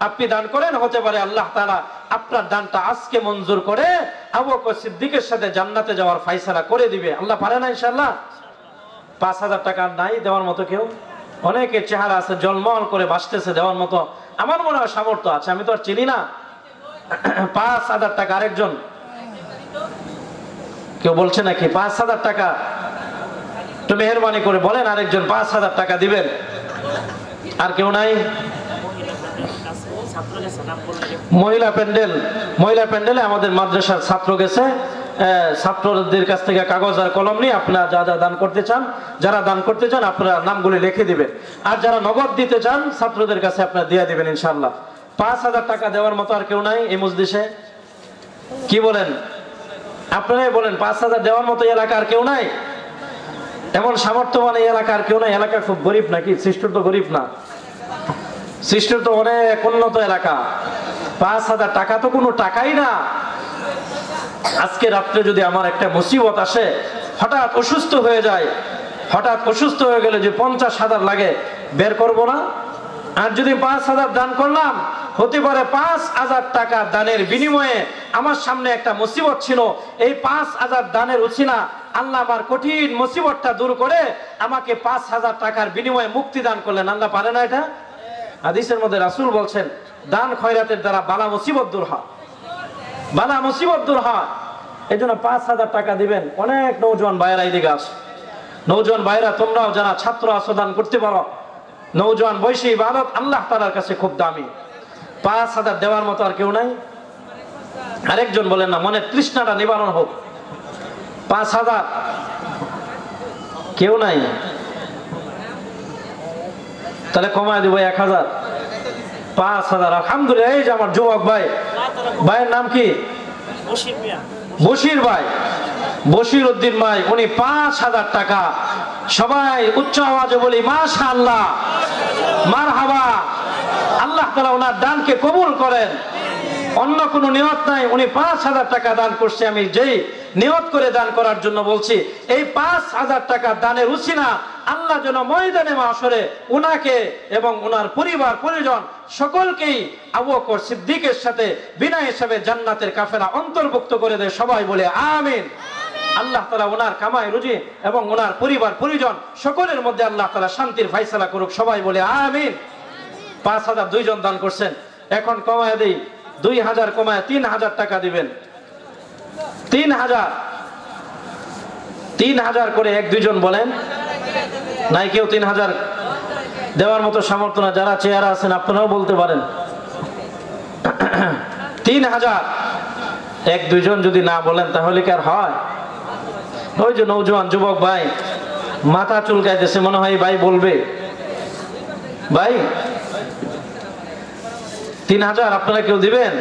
আপনি দান করেন, হতে পারে আল্লাহ তাআলা আপনার দানটা আজকে মঞ্জুর করে আবু বকর সিদ্দিকের সাথে জান্নাতে যাওয়ার ফয়সালা করে দিবে। আল্লাহ পারে না ইনশাআল্লাহ? 5,000 টাকা নাই দেওয়ার মতো কেউ? অনেকের চেহারা আছে জলমল করে ভাসতেছে দেওয়ার মতো, আমার মনে হয় সামর্থ্য আছে, আমি তো আর চিনি না। 5,000 টাকা আরেকজন কেউ বলছে নাকি? 5,000 টাকা তো মেহেরবানি করে বলেন আরেকজন 5,000 টাকা দিবেন। আর কেউ নাই? মহিলা প্যান্ডেল, মহিলা প্যান্ডেলে আমাদের মাদ্রাসার ছাত্র গেছে, ছাত্রদের কাছ থেকে কাগজ আর কলম নিয়ে আপনারা যা যা দান করতে চান, যারা দান করতে চান আপনারা নামগুলি লিখে দিবেন, আর যারা নগদ দিতে চান ছাত্রদের কাছে আপনারা দিয়ে দিবেন ইনশাআল্লাহ। 5,000 টাকা দেওয়ার মতো আর কেউ নাই এই মজলিসে? কি বলেন? আপনারাই বলেন 5,000 দেওয়ার মতো এলাকার কেউ নাই? এমন সামর্থ্যবান এই এলাকার কেউ নাই? এলাকা খুব গরিব নাকি? সৃষ্টির তো গরিব না, সৃষ্টির তো অনেক উন্নত এলাকা। 5,000 টাকা তো কোনো টাকাই না। আজকে রাত্রে যদি আমার একটা মুসিবত আসে, হঠাৎ অসুস্থ হয়ে যায়, হঠাৎ অসুস্থ হয়ে গেলে যে 50,000 লাগে, বের করবো না? আর যদি 5,000 দান করলাম, হতে পারে 5,000 টাকা দানের বিনিময়ে আমার সামনে একটা মুসিবত ছিল, এই 5,000 দানের উছিলা আল্লাহ আমার কঠিন মুসিবতটা দূর করে আমাকে 5,000 টাকার বিনিময়ে মুক্তি দান করলেন। আল্লাহ পারে না এটা? হাদিসের মধ্যে রাসূল বলছেন দান খয়রাতের দ্বারা বালা মুসিবত দূর হয়, বালা মুসিবত দূর হয়। এই জন্য 5,000 টাকা দিবেন। অনেক নওজোয়ান ভাইয়েরা এইদিকে আছে, নওজোয়ান ভাইয়েরা তোমরাও যারা ছাত্র আছো দান করতে পারো। নওজোয়ান বয়সী ইবাদত আল্লাহ তাআলার কাছে খুব দামি। 5,000 দেওয়ার মতো আর কেউ নাই? আরেকজন বলেন না, মনে তৃষ্ণাটা নিবারণ হোক। 5,000 কেউ নাই? তাহলে কমায় দিব 1,000। 5,000 আলহামদুলিল্লাহ। এই যে আমার যুবক ভাই, ভাইয়ের নাম কি? বশির ভাই, বশির উদ্দিন ভাই, উনি 5,000 টাকা। সবাই উচ্চ আওয়াজে বলি মাশাআল্লাহ, মারহাবা। আল্লাহ তাআলা ওনার দানকে কবুল করেন। অন্য কোনো নিয়ত নাই, উনি 5,000 টাকা দান করছে। আমি যেই নিয়ত করে দান করার জন্য বলছি, এই 5,000 টাকা দানের উছিলা আল্লাহ যেন ময়দানে মাহশরে উনাকে এবং উনার পরিবার পরিজন সকলকেই আবু বকর সিদ্দিকের সাথে বিনা হিসাবে জান্নাতের কাফেলা অন্তর্ভুক্ত করে দেয়। সবাই বলে আমিন। আল্লাহ তাআলা ওনার কামাই রুজি এবং ওনার পরিবার পরিজন সকলের মধ্যে আল্লাহ তাআলা শান্তির ফয়সালা করুক। সবাই বলে আমিন। 5,000 দুইজন দান করছেন, এখন কমায় দেই 2,000 কমায় 3,000 টাকা দিবেন। 3,000 করে এক দুইজন বলেন। নাই কেউ 3,000 দেওয়ার মতো সামর্থ্য না? যারা চেয়ারা আছেন আপনারাও বলতে পারেন। 3,000 এক দুইজন যদি না বলেন তাহলে কি আর হয়? ওই যে নওজোয়ান যুবক ভাই মাথা চুলকাইতেছে, মনে হয় ভাই বলবে। ভাই 3000 আপনারা কেউ দিবেন?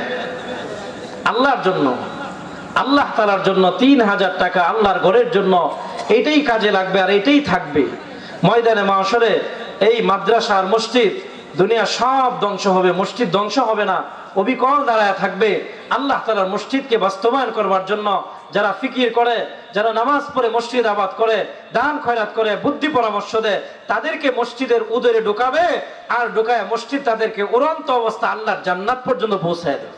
আল্লাহর জন্য, আল্লাহ তাআলার জন্য 3000 টাকা আল্লাহর ঘরের জন্য, এটাই কাজে লাগবে আর এটাই থাকবে ময়দানে মাহশরে। এই মাদ্রাসা আর মসজিদ, দুনিয়া সব ধ্বংস হবে, মসজিদ ধ্বংস হবে না, অবিকল দাঁড়ায় থাকবে আল্লাহ তাআলার মসজিদকে বাস্তবায়ন করবার জন্য। যারা ফিকির করে, যারা নামাজ পড়ে মসজিদ আবাদ করে, দান খয়রাত করে, বুদ্ধি পরামর্শ দেয়, তাদেরকে মসজিদের উদরে ঢুকাবে, আর ঢুকায় মসজিদ তাদেরকে উড়ন্ত অবস্থা আল্লাহর জান্নাত পর্যন্ত পৌঁছায় দেয়।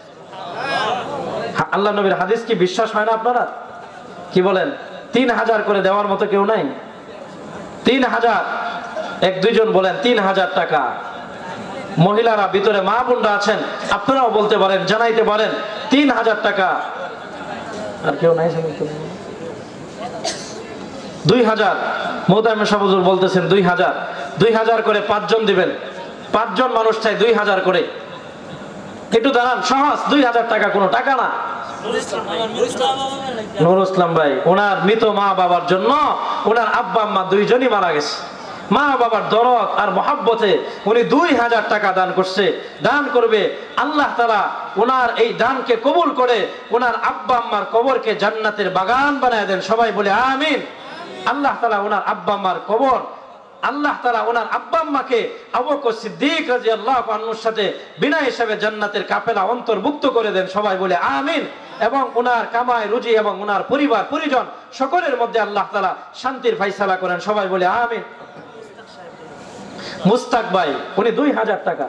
আল্লাহ নবীর হাদিস কি বিশ্বাস হয় না আপনারা? কি বলেন? 3000 করে দেওয়ার মতো কেউ নাই? 3000, এক দুইজন বলেন 3000 টাকা। মহিলারা ভিতরে মা বোনরা আছেন, আপনারাও বলতে পারেন, জানাইতে পারেন 3000 টাকা। আর কেউ নাই? 2000 মোহতামিম সাহেব হুজুর বলতেছেন 2000, 2000 করে 5 জন দিবেন। 5 জন মানুষ চাই 2000 করে। একটু দাঁড়ান, সহজ, 2000 টাকা কোনো টাকা না। নুরুল ইসলাম ভাই, ওনার মৃত মা বাবার জন্য, ওনার আব্বা আম্মা দুইজনই মারা গেছে, মা বাবার দরদ আর মহাব্বতে উনি 2000 টাকা দান করছে। দান করবে, আল্লাহ তাআলা ওনার এই দানকে কবুল করে ওনার আব্বা আম্মার কবরকে জান্নাতের বাগান বানায় দেন। সবাই বলে আমিন। আল্লাহ তাআলা ওনার আব্বা আম্মার কবর, আল্লাহ তাআলা ওনার আব্বা আম্মাকে আবু বকর সিদ্দিক রাদিয়াল্লাহু আনহুর সাথে বিনা হিসাবে জান্নাতের কাফেলা অন্তর্ভুক্ত করে দেন। সবাই বলে আমিন। এবং ওনার কামাই রুজি এবং ওনার পরিবার পরিজন সকলের মধ্যে আল্লাহ তাআলা শান্তির ফায়সালা করেন। সবাই বলে আমিন। মুস্তাক ভাই, উনি 2000 টাকা।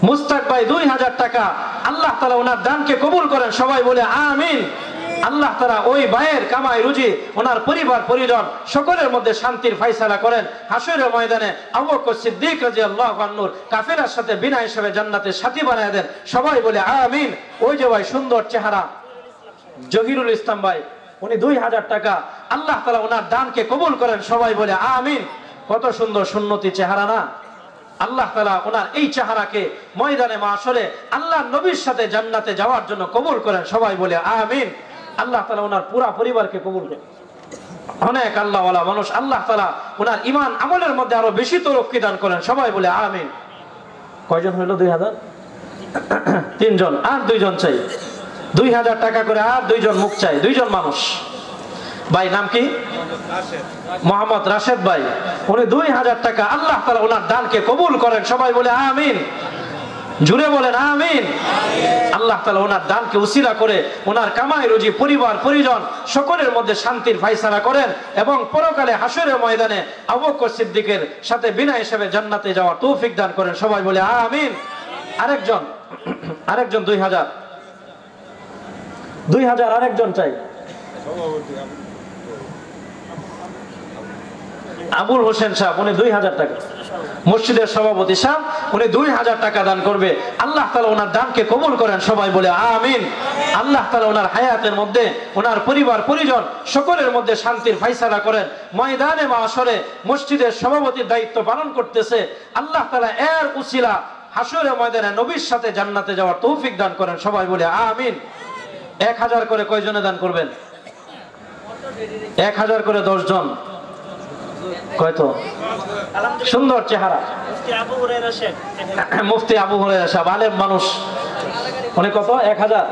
মুস্তাক ভাই 2000 টাকা, আল্লাহ তাআলা ওনার দানকে কবুল করেন। সবাই বলে আমিন। আল্লাহ তাআলা ওই ভাইয়ের কামাই রুজি, ওনার পরিবার পরিজন সকলের মধ্যে শান্তির ফায়সালা করেন। হাসরের ময়দানে আবু বকর সিদ্দিক রাদিয়াল্লাহু আনহুর কাফেলার সাথে বিনা হিসাবে জান্নাতের সাথী বানায় দেন। সবাই বলে আমিন। ওই যে ভাই সুন্দর চেহারা জহিরুল ইসলাম ভাই, উনি 2000 টাকা, আল্লাহ তাআলা ওনার দানকে কবুল করেন। সবাই বলে আমিন। কত সুন্দর সুন্নতি চেহারা না? আল্লাহ তাআলা ওনার এই চেহারাকে ময়দানে মাহশরে আল্লাহর নবীর সাথে জান্নাতে যাওয়ার জন্য কবুল করেন। সবাই বলে আমিন। আল্লাহ তাআলা ওনার পুরা পরিবারকে কবুল করেন। অনেক আল্লাহওয়ালা মানুষ, আল্লাহ তাআলা ওনার ঈমান আমলের মধ্যে আরো বেশি তরক্কি দান করেন। সবাই বলে আমিন। কয়জন হইল? 2000, 3 জন, আর 2 জন চাই। 2000 টাকা করে আর 2 জন মুখ চাই, 2 জন মানুষ। ভাই নাম কি? মোহাম্মদ রাশেদ ভাই, উনি 2000 টাকা, আল্লাহ তাআলা ওনার দানকে কবুল করেন। সবাই বলে আমিন। জুড়ে বলেন আমিন। আল্লাহ তাআলা ওনার দানকে উসিলা করে ওনার কামাই রুজি, পরিবার পরিজন সকলের মধ্যে শান্তির ফায়সালা করেন এবং পরকালে হাসরের ময়দানে আবু বকর সিদ্দিকের সাথে বিনা হিসাবে জান্নাতে যাওয়ার তৌফিক দান করেন। সবাই বলে আমিন। আরেকজন 2000 আরেকজন চাই। আবুল হোসেন সাহেব, উনি 2000 টাকা। মসজিদের সভাপতি সাহেব, উনি 2000 টাকা দান করবে। আল্লাহ তাআলা ওনার দানকে কবুল করেন। সবাই বলে আমিন। আল্লাহ তাআলা ওনার হায়াতের মধ্যে ওনার পরিবার পরিজন সকলের মধ্যে শান্তির ফায়সালা করেন। ময়দানে মাহশরে মসজিদের সভাপতির দায়িত্ব পালন করতেছে, আল্লাহ তাআলা এর উসিলা হাসরের ময়দানে নবীর সাথে জান্নাতে যাওয়ার তৌফিক দান করেন। সবাই বলে আমিন। 1000 করে কয়জনে দান করবেন? 1000 করে 10 জন। কয়তো সুন্দর চেহারা, মুফতি আবু হুরায়রা সাহেব, আলেম মানুষ, উনি কত? 1000।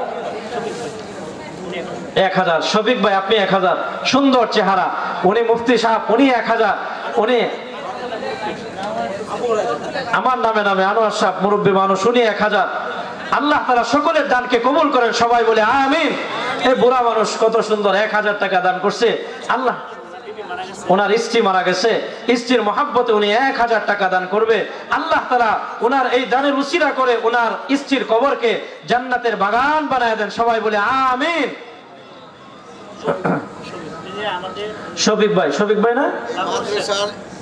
শফিক ভাই আপনি 1000, সুন্দর চেহারা, উনি মুফতি সাহেব, উনি 1000। উনি আমার নামে আনোয়ার সাহেব, মুরব্বী মানুষ, উনি 1000। আল্লাহ তাআলা সকলের দানকে কবুল করেন। সবাই বলে আমিন। এই বুড়া মানুষ কত সুন্দর 1000 টাকা দান করছে। আল্লাহ, ওনার স্ত্রী মারা গেছে, স্ত্রীর মহাব্বতে উনি 1000 টাকা দান করবে। আল্লাহ তাআলা ওনার এই দানের উসিলা করে ওনার স্ত্রীর কবরকে জান্নাতের বাগান বানায় দেন। সবাই বলে আমিন। শফিক ভাই না?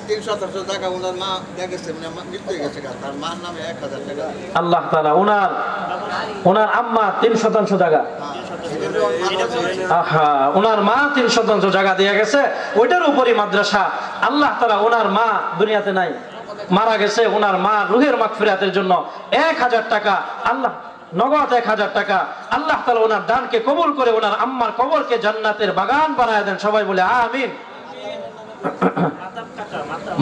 300 টাকা ওনার মা দেখেছে, মৃত্যু হয়ে গেছে, তার মার নামে 1000 টাকা। আল্লাহ তাআলা ওনার আম্মা 3% জায়গা, আহা, ওনার মা 3% জায়গা দিয়ে গেছে, ওইটার উপরই মাদ্রাসা। আল্লাহ তাআলা ওনার মা দুনিয়াতে নাই, মারা গেছে, ওনার মা রুহের মাগফিরাতের জন্য 1000 টাকা, আল্লাহ নগদ 1000 টাকা। আল্লাহ তাআলা ওনার দানকে কবুল করে ওনার আম্মার কবরকে জান্নাতের বাগান বানায় দেন। সবাই বলে আমিন।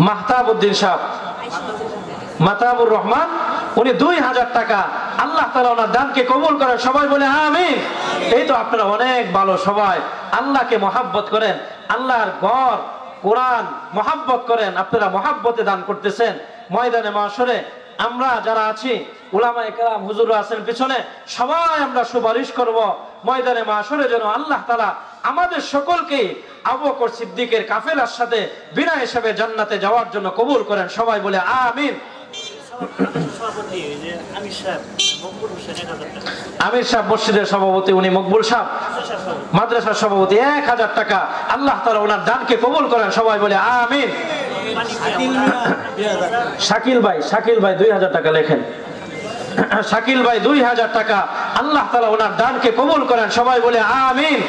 মাহতাবউদ্দিন সাহেব, মাহতাবুর রহমান উনি 2000 টাকা আল্লাহ তাআলা ওনার দানকে কবুল করেন, সবাই বলে আমিন। এই তো আপনারা অনেক ভালো, সবাই আল্লাহকে মহাব্বত করেন, আল্লাহর ঘর কোরআন মহাব্বত করেন, আপনারা মহাব্বতে দান করতেছেন। ময়দানে মাশরে আমরা যারা আছি, উলামায়ে কেরাম হুজুররা আছেন পিছনে, সবাই আমরা সুপারিশ করব ময়দানে মাশরে যেন আল্লাহ তাআলা আমাদের সকলকে আবু বকর সিদ্দিকের কাফেলার সাথে বিনা হিসাবে জান্নাতে যাওয়ার জন্য কবুল করেন, সবাই বলে আমিন। আমির সাহেব মসজিদের সভাপতি, উনি মকবুল সাহেব মাদ্রাসার সভাপতি, 1000 টাকা আল্লাহ তাআলা ওনার দানকে কবুল করেন, সবাই বলে আমিন। শাকিল ভাই 2000 টাকা লেখেন। শাকিল ভাই 2000 টাকা আল্লাহ তাআলা ওনার দানকে কবুল করেন, সবাই বলে আমিন।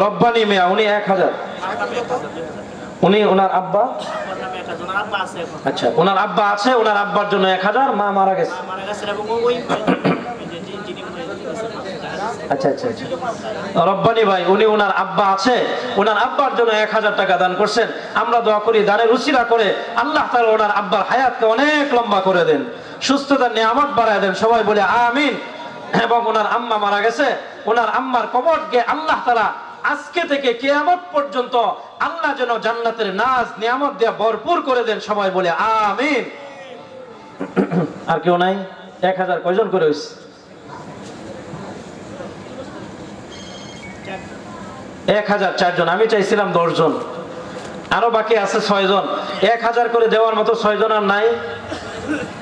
রব্বানি মিয়া উনি 1000, উনি ওনার আব্বা, আচ্ছা ওনার আব্বা আছে, ওনার আব্বার জন্য 1000, মা মারা গেছে। আচ্ছা আচ্ছা আচ্ছা, রব্বানি ভাই উনি ওনার আব্বা আছে, ওনার আব্বার জন্য 1000 টাকা দান করছেন। আমরা দোয়া করি দানের উসিলা করে আল্লাহ তাআলা ওনার আব্বার হায়াতকে অনেক লম্বা করে দেন, সুস্থতার নিয়ামত বাড়ায় দেন, সবাই বলে আমিন। এবং ওনার আম্মা মারা গেছে, ওনার আম্মার কবরকে আল্লাহ তাআলা আজকে থেকে কিয়ামত পর্যন্ত আল্লাহ যেন জান্নাতের নাজ নিয়ামত দিয়ে ভরপুর করে দেন, সবাই বলে আমিন। আর কেউ নাই? 1000 কয়জন করে হইছে? 1000 4 জন, আমি চাইছিলাম 10 জন, আরো বাকি আছে 6 জন। 1000 করে দেওয়ার মতো 6 জন আর নাই,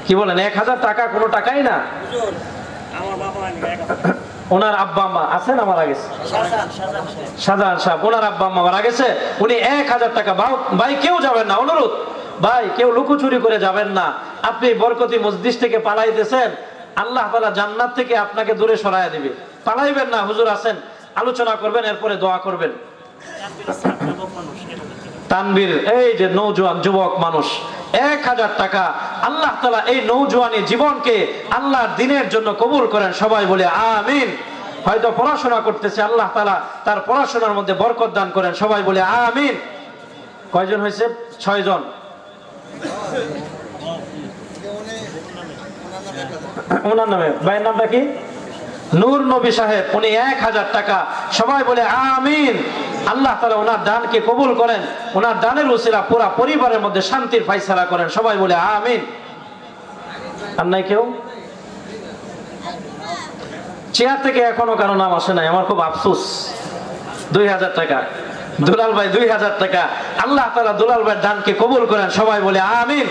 কি বলেন? 1000 টাকা কোনো টাকাই না। ওনার আব্বা আম্মা আছেন, মারা গেছে, শাহজাহান সাহেব, ওনার আব্বা আম্মা মারা গেছে, উনি 1000 টাকা। ভাই কেউ যাবেন না, অনুরোধ ভাই কেউ লুকোচুরি করে যাবেন না। আপনি বরকতি মসজিদ থেকে পালাইতেছেন, আল্লাহ তাআলা জান্নাত থেকে আপনাকে দূরে সরায় দিবে। পালাইবেন না, হুজুর আছেন, আলোচনা করবেন, এরপরে দোয়া করবেন। তানবীর এই যে নওজোয়ান যুবক মানুষ, 1000 টাকা আল্লাহ তাআলা এই নওজোয়ানি জীবনকে আল্লাহর দ্বীনের জন্য কবুল করেন, সবাই বলে আমিন। হয়তো পড়াশোনা করতেছে, আল্লাহ তাআলা তার পড়াশোনার মধ্যে বরকত দান করেন, সবাই বলে আমিন। কয়জন হয়েছে? 6 জন। ওনার নামে, ভাইয়ের নামটা কি? নূর নবী সাহেব, উনি 1000 টাকা, সবাই বলে আমিন। আল্লাহ তাআলা ওনার দানকে কবুল করেন, ওনার দানের উসিলা পুরা পরিবারের মধ্যে শান্তির ফায়সালা করেন, সবাই বলে আমিন। আর নাই কেউ? চেয়ার থেকে এখনো কারো নাম আসে নাই, আমার খুব আফসোস। 2000 টাকা দুলাল ভাই, 2000 টাকা আল্লাহ তাআলা দুলাল ভাইয়ের দানকে কবুল করেন, সবাই বলে আমিন।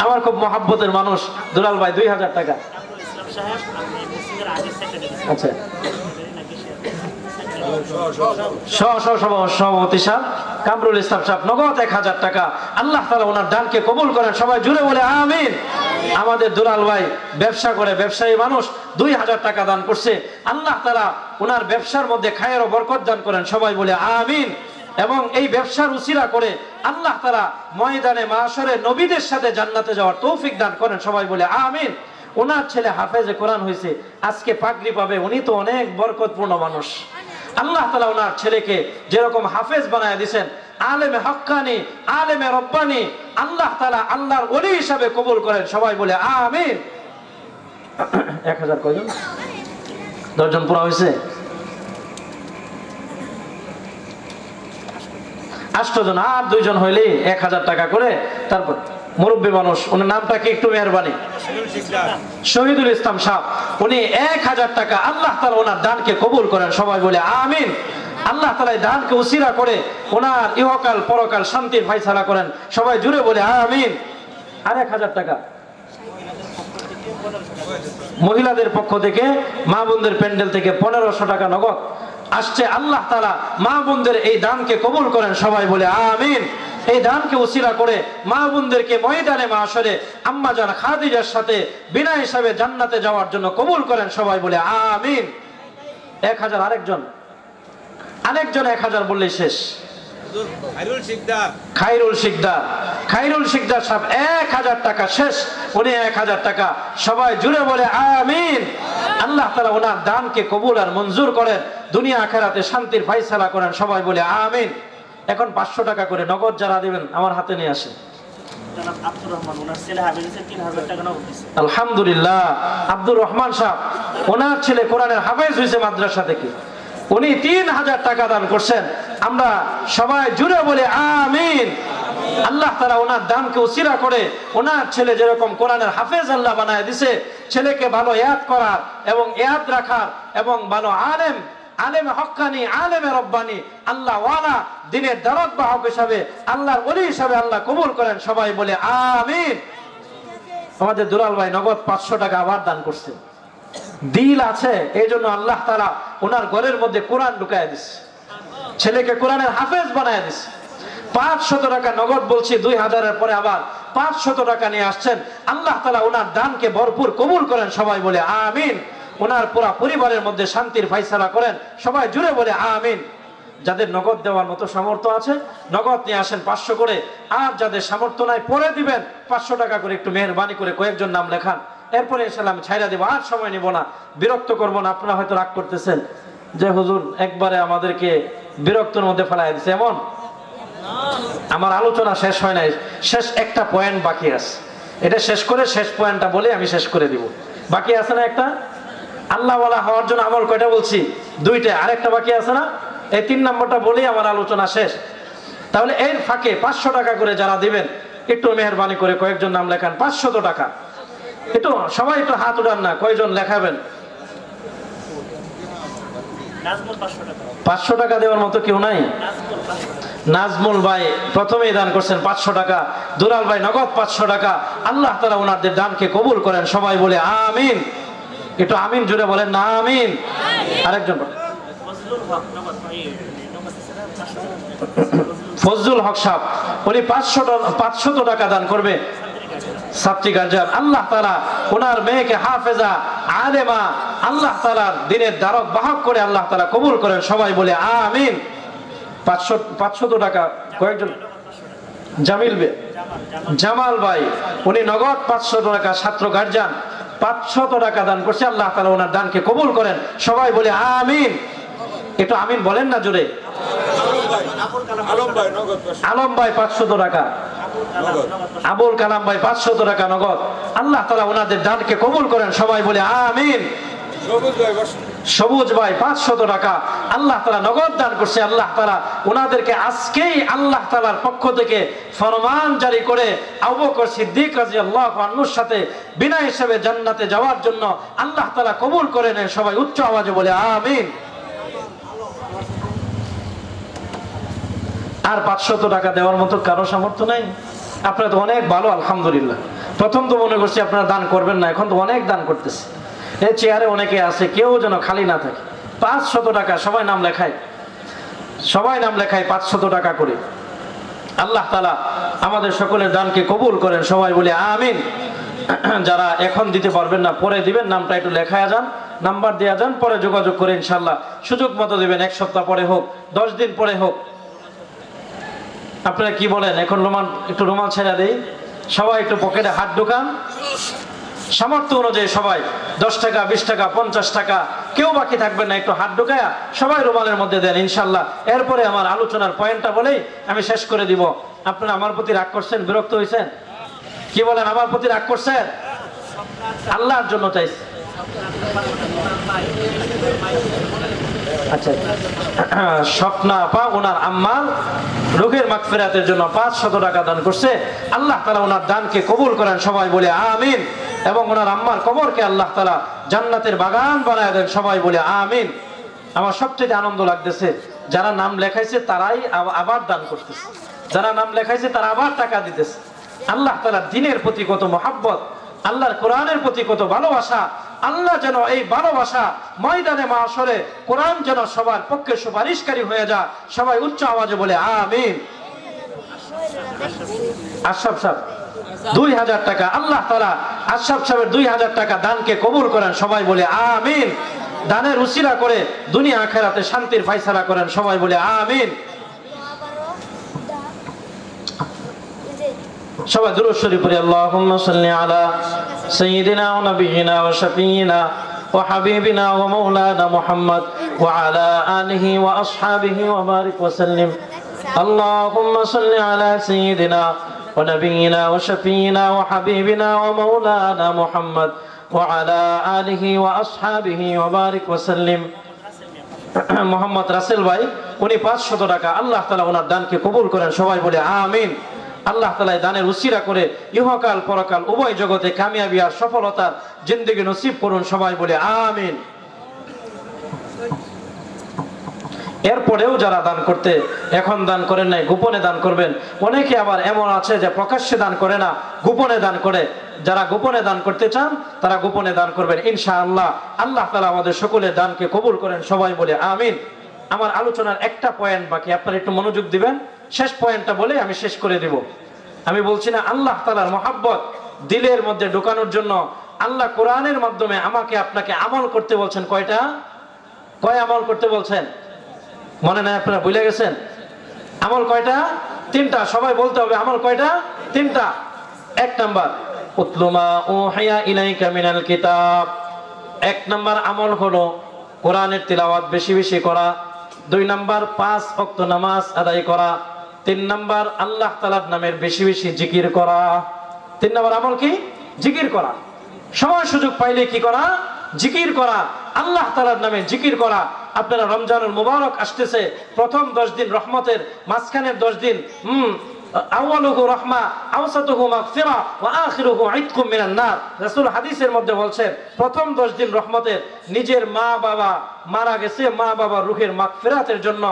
আমার খুব মহাব্বতের মানুষ দুলাল ভাই, 2000 টাকা। আচ্ছা, সভাপতি সাহেব কামরুল ইসলাম সাহেব নগদ 1000 টাকা আল্লাহ তাআলা ওনার দানকে কবুল করেন, সবাই জুড়ে বলে আমিন। আমাদের দুলাল ভাই ব্যবসা করে, ব্যবসায়ী মানুষ, 2000 টাকা দান করছে, আল্লাহ তাআলা ওনার ব্যবসার মধ্যে খায়ের ও বরকত দান করেন, সবাই বলে আমিন। এবং এই ব্যবসার উসিলা করে আল্লাহ তাআলা ময়দানে মাশরে নবীদের সাথে জান্নাতে যাওয়ার তৌফিক দান করেন, সবাই বলে আমিন। ওনার ছেলে হাফেজে কোরআন হয়েছে, আজকে পাগড়ি পাবে, উনি তো অনেক বরকতপূর্ণ মানুষ। আল্লাহ তাআলা ওনার ছেলেকে যেরকম হাফেজ বানায় দিয়েছেন, আলেমে হক্কানি, আলেমে রব্বানি, আল্লাহ তাআলা আল্লাহর ওলি হিসাবে কবুল করেন, সবাই বলে আমিন। 1000 কয়জন? 10 জন পুরা হয়েছে? 8 জন, আর 2 জন হইলেই 1000 টাকা করে। তারপর মুরব্বী মানুষ, উনার নামটা কি একটু মেহরবানি? শহীদুল ইসলাম সাহেব, উনি 1000 টাকা আল্লাহ তাআলা ওনার দানকে কবুল করেন, সবাই বলে আমিন। আল্লাহ তাআলা দানকে উসিলা করে ওনার ইহকাল পরকাল শান্তির ফায়সালা করেন, সবাই জুড়ে বলে আমিন। আর 1000 টাকা মহিলাদের পক্ষ থেকে, মা বোনদের প্যান্ডেল থেকে 1500 টাকা নগদ আসছে, আল্লাহ তাআলা মা বোনদের এই দানকে কবুল করেন, সবাই বলে আমিন। এই দানকে উসিলা করে মা বোনদেরকে ময়দানে মাশরে আম্মা জান খাদিজার সাথে বিনা হিসাবে জান্নাতে যাওয়ার জন্য কবুল করেন, সবাই বলে আমিন। 1000 আরেকজন 1000 বললেই শেষ। খায়রুল শিকদার সাহেব 1000 টাকা শেষ, উনি 1000 টাকা, সবাই জুড়ে বলে আমিন। আল্লাহ তাআলা ওনার দানকে কবুল আর মঞ্জুর করেন, দুনিয়া আখিরাতে শান্তির ফায়সালা করেন, সবাই বলে আমিন। এখন 500 টাকা করে নগদ যারা দিবেন আমার হাতে নিয়ে আসেন। জনাব আব্দুর রহমান ওনার ছেলে হাফেজ 3000 টাকা নগদ দিয়েছে। আলহামদুলিল্লাহ, আব্দুর রহমান সাহেব ওনার ছেলে কোরআনের হাফেজ হয়েছে মাদ্রাসা থেকে, উনি 3000 টাকা দান করছেন। আমরা সবাই জুড়ে বলে আমিন। আল্লাহ তাআলা ওনার দানকে উসিলা করে ওনার ছেলে যেরকম কোরআনের হাফেজ আল্লাহ বানায় দিছে, ছেলেকে ভালো ইয়াদ করার এবং ইয়াদ রাখার এবং ভালো আলেম, আলেমে হক্কানি, আলেমে রব্বানি, আল্লাহ ওয়ালা, দিনের দারদ বাহক হিসাবে, আল্লাহর ওলি হিসাবে আল্লাহ কবুল করেন। সবাই বলে আমিন। আমাদের দুলাল ভাই নগদ 500 টাকা আবার দান করছেন। দিল আছে, এই জন্য আল্লাহ তাআলা ওনার ঘরের মধ্যে কোরআন ঢুকায় দিচ্ছে, ছেলেকে কোরআনের হাফেজ বানায় দিচ্ছে। 500 টাকা নগদ বলছি, 2000-এর পরে আবার 500 টাকা নিয়ে আসছেন। আল্লাহ তাআলা ওনার দানকে ভরপুর কবুল করেন। সবাই বলে আমিন। ওনার পুরা পরিবারের মধ্যে শান্তির ফায়সালা করেন। সবাই জুড়ে বলে আমিন। যাদের নগদ দেওয়ার মতো সামর্থ্য আছে নগদ নিয়ে আসেন 500 করে, আর যাদের সামর্থ্য নাই পরে দিবেন 500 টাকা করে। একটু মেহেরবানি করে কয়েকজন নাম লেখান, এরপরে ইনশাআল্লাহ আমি ছাইরা দেবো। আর সময় নিব না, বিরক্ত করবো না। আপনারা হয়তো রাগ করতেছেন যে হুজুর একবারে আমাদেরকে বিরক্তের মধ্যে ফেলাই দিচ্ছে, এমন আমার আলোচনা শেষ হয় নাই। শেষ একটা পয়েন্ট বাকি আছে, এটা শেষ করে শেষ পয়েন্টটা বলে আমি শেষ করে দিব। বাকি আছে না একটা, আল্লাহওয়ালা হওয়ার জন্য আমল কয়টা বলছি? 2টা, আরেকটা বাকি আছে না? এই 3 নম্বরটা বলেই আমার আলোচনা শেষ। তাহলে এর ফাঁকে 500 টাকা করে যারা দিবেন একটু মেহেরবানি করে কয়েকজন নাম লেখান। 500 টাকা, একটু সবাই একটু হাত উঠান না, কয়জন লেখাবেন? নাজমুল 500 টাকা। 500 টাকা দেওয়ার মতো কেউ নাই? নাজমুল ভাই প্রথমেই দান করছেন 500 টাকা। দুলাল ভাই নগদ 500 টাকা। আল্লাহ তাআলা ওনাদের দানকে কবুল করেন। সবাই বলে আমিন। একটু আমিন জুড়ে বলেন না আমিন। আরেকজন ফজলুল হক নগদ ফজলুল হক সাহেব, উনি 500 টাকা দান করবে। ছাত্রী গার্জিয়ান, আল্লাহ তাআলা ওনার মেয়েকে হাফেজা, আলেমা, আল্লাহ তাআলার দিনের দারদ বাহক করে আল্লাহ তাআলা কবুল করেন। সবাই বলে আমিন। 500 টাকা কয়েকজন, জামাল ভাই উনি নগদ 500 টাকা, ছাত্র গার্জিয়ান 500 টাকা দান করছে। আল্লাহ তাআলা ওনার দানকে কবুল করেন। সবাই বলে আমিন। একটু আমিন বলেন না জোরে। আলম ভাই 500 টাকা, আবুল কালাম ভাই 500 টাকা নগদ। আল্লাহ তাআলা ওনাদের দানকে কবুল করেন। সবাই বলে আমিন। সবুজ ভাই 500 টাকা আল্লাহ তাআলা নগদ দান করছে। আল্লাহ তাআলা ওনাদেরকে আজকেই আল্লাহ তাআলার পক্ষ থেকে ফরমান জারি করে আবু বকর সিদ্দিক রাদিয়াল্লাহু আনহুর সাথে বিনা হিসাবে জান্নাতে যাওয়ার জন্য আল্লাহ তাআলা কবুল করে নেন। সবাই উচ্চ আওয়াজে বলে আমিন। আর 500 টাকা দেওয়ার মতো কারো সামর্থ্য নাই? আপনারা তো অনেক ভালো, আলহামদুলিল্লাহ। প্রথম তো মনে করছি আপনারা দান করবেন না, এখন তো অনেক দান করতেছে। এই চেয়ারে অনেকে আছে, কেউ যেন খালি না থাকে। 500 টাকা সবাই নাম লেখায়, 500 টাকা করে। আল্লাহ তাআলা আমাদের সকলের দানকে কবুল করেন। সবাই বলে আমিন। যারা এখন দিতে পারবেন না পরে দিবেন, নামটা একটু লেখায় যান, নাম্বার দেওয়া যান, পরে যোগাযোগ করে ইনশাআল্লাহ সুযোগ মতো দিবেন। 1 সপ্তাহ পরে হোক, 10 দিন পরে হোক। আপনারা কি বলেন? এখন একটু রুমাল ছেড়ে দেই, সবাই একটু পকেটে হাত ঢোকান। সামর্থ্য অনুযায়ী সবাই 10 টাকা, 20 টাকা, 50 টাকা, কেউ বাকি থাকবেন না। একটু হাত ঢোকায়া সবাই রুমালের মধ্যে দেন ইনশাআল্লাহ। এরপরে আমার আলোচনার পয়েন্টটা বলেই আমি শেষ করে দিব। আপনারা আমার প্রতি রাগ করছেন, বিরক্ত হয়েছেন? কি বলেন, আমার প্রতি রাগ করছেন? আল্লাহর জন্য চাইছি। আচ্ছা, স্বপ্না আপা ওনার আম্মার রোগের মাগফিরাতের জন্য 500 টাকা দান করছে। আল্লাহ তাআলা ওনার দানকে কবুল করেন। সবাই বলে আমিন। এবং ওনার আম্মার কবরকে আল্লাহ তাআলা জান্নাতের বাগান বানায় দেন। সবাই বলে আমিন। আমার সবচেয়ে আনন্দ লাগতেছে, যারা নাম লেখাইছে তারাই আবার দান করতেছে, যারা নাম লেখাইছে তারা আবার টাকা দিতেছে। আল্লাহ তাআলা দ্বীনের প্রতি কত মহাব্বত, আল্লাহর কোরআনের প্রতি কত ভালোবাসা। আল্লাহ যেন এই ভালোবাসা ময়দানে মাহশরে কোরআন যেন সবার পক্ষে সুপারিশকারী হয়ে যায়। সবাই উচ্চ আওয়াজে বলে আমিন। আশরাফ সাহেব 2000 টাকা, আল্লাহ তাআলা আশরাফ সাহেবের 2000 টাকা দানকে কবুল করেন। সবাই বলে আমিন। দানের উসিলা করে দুনিয়া আখিরাতে শান্তির ফায়সালা করেন। সবাই বলে আমিন। সবাই দুরূদ শরীফ পড়ি। আল্লাহুম্মা সাল্লি আলা সাইয়্যিদিনা ওয়া নাবিয়িনা ওয়া শাফিঈনা ওয়া হাবিবিনা ওয়া মাওলানা মুহাম্মদ ওয়া আলা আলিহি ওয়া আসহাবিহি ওয়া বারিক ওয়া সাল্লিম। আল্লাহুম্মা সাল্লি আলা সাইয়্যিদিনা ونبينا وشفينا وحبيبنا ومولانا محمد وعلى آله وأصحابه وبارك وسلم মোহাম্মদ রাসেল ভাই উনি 500 টাকা আল্লাহ তাআলা ওনার দানকে কবুল করেন সবাই বলে আমিন আল্লাহ তাআলা দানের উসিলা করে ইহকাল পরকাল উভয় জগতে কামিয়াবি আর সফলতার জিন্দেগি নসিব করুন সবাই বলে আমিন এরপরেও যারা দান করতে এখন দান করেন নাই গোপনে দান করবেন অনেকে আবার এমন আছে যে প্রকাশ্যে দান করে না গোপনে দান করে যারা গোপনে দান করতে চান তারা গোপনে দান করবেন ইনশাআল্লাহ আল্লাহ তাআলা আমাদের সকলের দানকে কবুল করেন সবাই বলে আমিন আমার আলোচনার একটা পয়েন্ট বাকি আপনারা একটু মনোযোগ দিবেন শেষ পয়েন্টটা বলে আমি শেষ করে দেব আমি বলছি না আল্লাহ তাআলার মহব্বত দিলের মধ্যে ঢোকানোর জন্য আল্লাহ কোরআনের মাধ্যমে আমাকে আপনাকে আমল করতে বলছেন কয় আমল করতে বলছেন মনে নাই আপনারা ভুলে গেছেন আমল কয়টা তিনটা সবাই বলতে হবে আমল কয়টা তিনটা এক নাম্বার উতলুমা উহিয়া ইলাইকা মিনাল কিতাব এক নাম্বার আমল হলো কোরআনের তিলাওয়াত বেশি বেশি করা দুই নাম্বার 5 ওয়াক্ত নামাজ আদায় করা তিন নাম্বার আল্লাহ তাআলার নামের বেশি বেশি জিকির করা তিন নাম্বার আমল কি জিকির করা সময় সুযোগ পাইলে কি করা জিকির করা আল্লাহ তাআলার নামে জিকির করা আপনারা রমজানুল মুবারক আসতেছে প্রথম 10 দিন রহমতের মাঝখানের 10 দিন আউয়ালুহু রাহমা আওসাতুহু মাগফিরা ওয়া আখিরুহু ইতকুম মিনান নার রাসূল হাদিসের মধ্যে বলছেন প্রথম 10 দিন রহমতের নিজের মা বাবা মারা গেছে মা বাবার রূহের মাগফিরাতের জন্য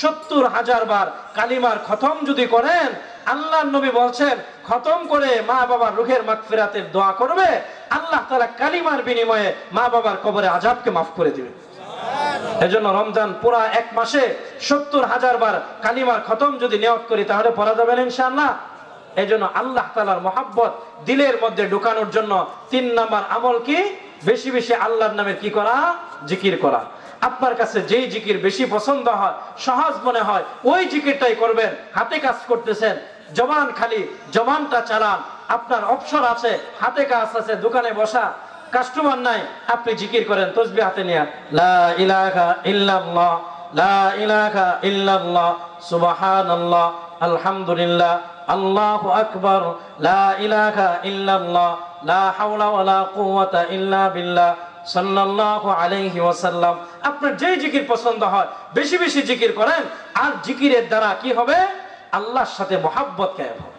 70,000 বার কালিমার খতম যদি করেন আল্লাহর নবী বলছেন খতম করে মা বাবার রূহের মাগফিরাতের দোয়া করবে আল্লাহ তাআলা কালিমার বিনিময়ে মা বাবার কবরে আযাবকে maaf করে দিবেন এজন্য রমজান পুরা এক মাসে 70,000 বার কালিমার খতম যদি নিয়ত করি তাহলে পড়া যাবে না ইনশাআল্লাহ এজন্য আল্লাহ তাআলার মহব্বত দিলের মধ্যে ঢোকানোর জন্য 3 নাম্বার আমল কি বেশি বেশি আল্লাহর নামের কি করা জিকির করা আপনার কাছে যেই জিকির বেশি পছন্দ হয় সহজ মনে হয় ওই জিকিরটাই করবেন হাতে কাজ করতেছেন জবান খালি জবানটা চালান আপনার অবসর আছে হাতে কাজ আছে দোকানে বসা কাস্টমার নাই আপনি জিকির করেন তাসবিহ হাতে নিয়ে লা ইলাহা ইল্লাল্লাহ লা ইলাহা ইল্লাল্লাহ সুবহানাল্লাহ আলহামদুলিল্লাহ আল্লাহু আকবার লা ইলাহা ইল্লাল্লাহ লা হাওলা ওয়ালা কুওয়াতা ইল্লা বিল্লাহ সাল্লাল্লাহু আলাইহি ওয়াসাল্লাম আপনার যেই জিকির পছন্দ হয় বেশি বেশি জিকির করেন আর জিকিরের দ্বারা কি হবে আল্লাহর সাথে মহব্বত কায়েম হবে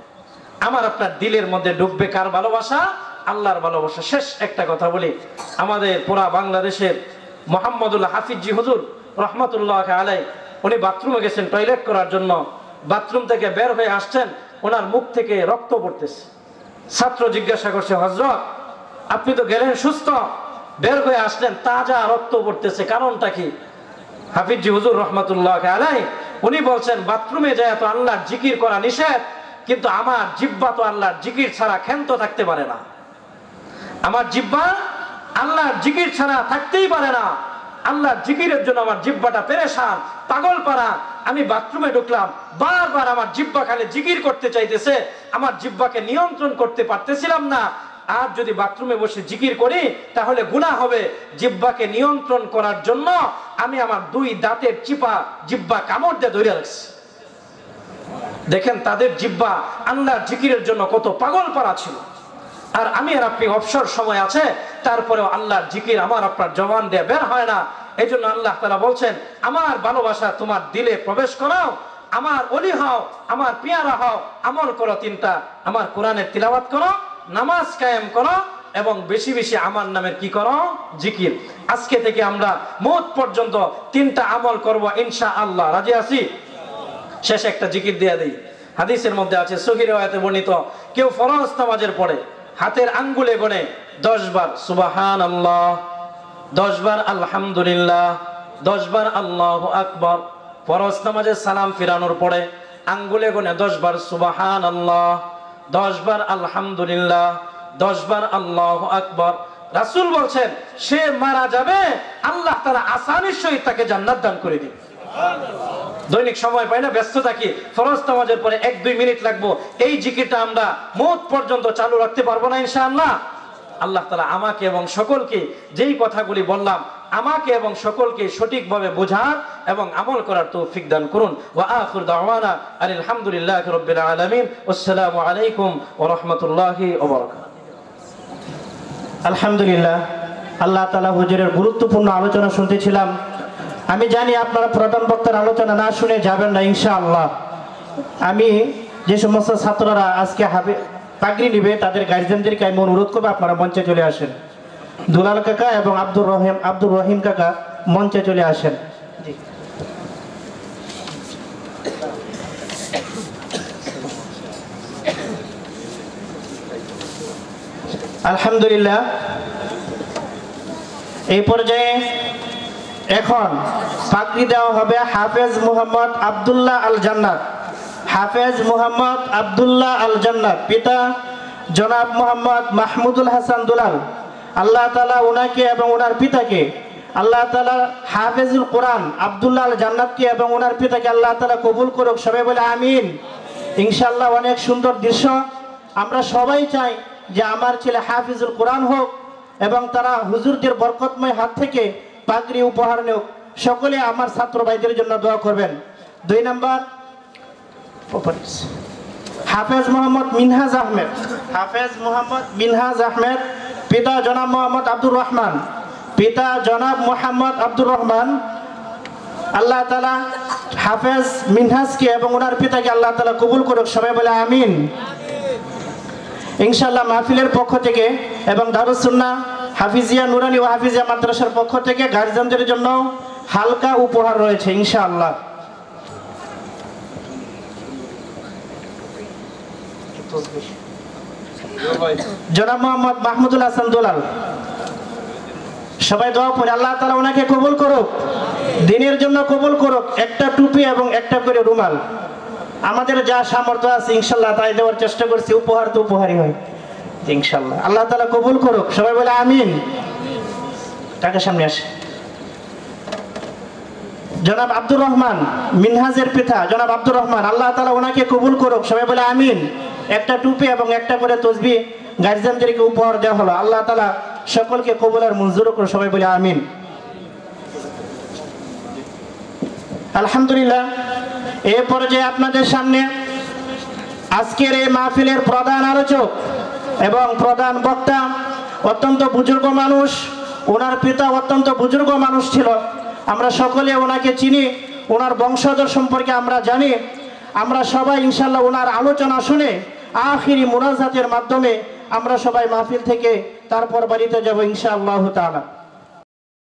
আমার আপনার দিলের মধ্যে ডুববে কার ভালোবাসা আল্লাহর ভালোবাসা শেষ একটা কথা বলি আমাদের পুরা বাংলাদেশের মোহাম্মদুল হাফিজ জি হুজুর রহমাতুল্লাহ আলাইহি উনি বাথরুমে গেছেন টয়লেট করার জন্য বাথরুম থেকে বের হয়ে আসছেন ওনার মুখ থেকে রক্ত পড়তেছে ছাত্র জিজ্ঞাসা করছে হযরত আপনি তো গেলেন সুস্থ বের হয়ে আসলেন তাজা রক্ত পড়তেছে কারণটা কি হাফিজ জি হুজুর রহমাতুল্লাহ আলাইহি উনি বলছেন বাথরুমে যায় তো আল্লাহর জিকির করা নিষেধ কিন্তু আমার জিহ্বা তো আল্লাহর জিকির ছাড়া ক্ষান্ত থাকতে পারে না আমার জিহ্বা আল্লাহর জিকির ছাড়া থাকতেই পারে না আল্লাহর জিকিরের জন্য আমার জিহ্বাটা পেরেশান পাগলপাড়া আমি বাথরুমে ঢুকলাম বারবার আমার জিহ্বা খালি জিকির করতে চাইতেছে আমার জিহ্বাকে নিয়ন্ত্রণ করতে পারতেছিলাম না আর যদি বাথরুমে বসে জিকির করি তাহলে গুনাহ হবে জিহ্বাকে নিয়ন্ত্রণ করার জন্য আমি আমার 2 দাঁতের চিপা জিহ্বা কামড় দিয়ে ধরে রাখছি দেখেন তাদের জিহ্বা আল্লাহর জিকিরের জন্য কত পাগলপাড়া ছিল আর আমি আর আপনি অবসর সময় আছে তারপরেও আল্লাহর জিকির আমার আপনার জবান দিয়ে বের হয় না এজন্য আল্লাহ তাআলা বলছেন আমার ভালোবাসা তোমার দিলে প্রবেশ করাও আমার ওলি হও আমার পিয়ারা হও আমল করো 3টা আমার কোরআনের তিলাওয়াত করো নামাজ কায়েম করো এবং বেশি বেশি আমার নামের কি করো জিকির আজকে থেকে আমরা মওত পর্যন্ত 3টা আমল করব ইনশাআল্লাহ রাজি আছি শেষ একটা জিকির দিয়ে দেই হাদিসের মধ্যে আছে সহিহ riwayate বর্ণিত কেউ ফরজ নামাজের পরে হাতের আঙ্গুলে গনে 10 বার সুবহানাল্লাহ 10 বার আলহামদুলিল্লাহ 10 বার আল্লাহু আকবার ফরজ নামাজে সালাম ফিরানোর পরে আঙ্গুলে গনে 10 বার সুবহানাল্লাহ 10 বার আলহামদুলিল্লাহ 10 বার আল্লাহু আকবার রাসূল বলছেন সে মারা যাবে আল্লাহ তাআলা আসানির সহিত তাকে জান্নাত দান করে দিবেন দৈনিক সময় পাই না ব্যস্ত থাকি ফরজ নামাজের পরে 1-2 মিনিট লাগবো এই জিকিরটা আমরা মওত পর্যন্ত চালু রাখতে পারবো না ইনশাআল্লাহ আল্লাহ তাআলা আমাকে এবং সকলকে যেই কথাগুলি বললাম আমাকে এবং সকলকে সঠিকভাবে বোঝার এবং আমল করার তৌফিক দান করুন। ওয়া আখির দাওয়ানা আলহামদুলিল্লাহি রাব্বিল আলামিন। আসসালামু আলাইকুম ওয়া রাহমাতুল্লাহি ওয়া বারাকাতুহু। আলহামদুলিল্লাহ, আল্লাহ তাআলা হুজুরের গুরুত্বপূর্ণ আলোচনা শুনতেছিলাম। আমি জানি আপনারা প্রধান বক্তার আলোচনা না শুনে যাবেন না ইনশাআল্লাহ। আমি যে সমস্ত ছাত্ররা আজকে পাগড়ি নিবে তাদের গার্জিয়ানদেরকে আমি অনুরোধ করবো আপনারা মঞ্চে চলে আসেন। দুলাল কাকা এবং আব্দুর রহিম কাকা মঞ্চে চলে আসেন। আলহামদুলিল্লাহ, এই পর্যায়ে এখন পাগড়ি দেওয়া হবে হাফেজ মুহাম্মদ আব্দুল্লাহ আল জান্নাত। হাফেজ মুহাম্মদ আব্দুল্লাহ আল জান্নাত, পিতা জনাব মোহাম্মদ মাহমুদুল হাসান দুলাল। আল্লাহ তাআলা ওনাকে এবং ওনার পিতাকে, আল্লাহ তাআলা হাফেজুল কোরআন আব্দুল্লাহ আল জান্নাতকে এবং ওনার পিতাকে আল্লাহ তাআলা কবুল করুক। সবাই বলে আমিন। ইনশাআল্লাহ অনেক সুন্দর দৃশ্য। আমরা সবাই চাই যে আমার ছেলে হাফিজুল কোরআন হোক এবং তারা হুজুরদের বরকতময় হাত থেকে পাগড়ি উপহার নেওক। সকলে আমার ছাত্র ভাইদের জন্য দোয়া করবেন। 2 নাম্বার হাফেজ মোহাম্মদ মিনহাজ আহমেদ। হাফেজ মোহাম্মদ মিনহাজ আহমেদ, পিতা জনাব মোহাম্মদ আব্দুর রহমান। পিতা জনাব মোহাম্মদ আব্দুর রহমান। আল্লাহ তাআলা হাফেজ মিনহাজকে এবং ওনার পিতাকে আল্লাহ তাআলা কবুল করুক। সবাই বলে আমিন। ইনশাআল্লাহ মাহফিলের পক্ষ থেকে এবং দারুস সুন্নাহ হাফিজিয়া নুরানি ও হাফিজিয়া মাদ্রাসার পক্ষ থেকে গার্জিয়ানদের জন্য হালকা উপহার রয়েছে ইনশাআল্লাহ। জনাব মোহাম্মদ মাহমুদুল হাসান দুলাল, সবাই দোয়া করে আল্লাহ তাআলা ওনাকে কবুল করুক, দিনের জন্য কবুল করুক। একটা টুপি এবং একটা করে রুমাল, আমাদের যা সামর্থ্য আছে ইনশাআল্লাহ তাই দেওয়ার চেষ্টা করছি। উপহার তো উপহারই হয় ইনশাআল্লাহ। আল্লাহ তাআলা কবুল করুক। সবাই বলে আমিন। কাকে সামনে আসে। জনাব আব্দুর রহমান, মিনহাজের পিতা জনাব আব্দুর রহমান, আল্লাহ তাআলা ওনাকে কবুল করুক। সবাই বলে আমিন। একটা টুপি এবং একটা করে তসবিহ গার্জিয়ানদেরকে উপহার দেওয়া হলো। আল্লাহ তাআলা সকলকে কবুল আর মঞ্জুর করুন। সবাই বলে আমিন। আলহামদুলিল্লাহ, এই পর্যায়ে আপনাদের সামনে আজকের এই মাহফিলের প্রধান আলোচক এবং প্রধান বক্তা অত্যন্ত বুজুর্গ মানুষ। ওনার পিতা অত্যন্ত বুজুর্গ মানুষ ছিল। আমরা সকলে ওনাকে চিনি, ওনার বংশধর সম্পর্কে আমরা জানি। আমরা সবাই ইনশাআল্লাহ ওনার আলোচনা শুনে আখিরি মুনাজাতের মাধ্যমে আমরা সবাই মাহফিল থেকে তারপর বাড়িতে যাব ইনশাআল্লাহ তাআলা।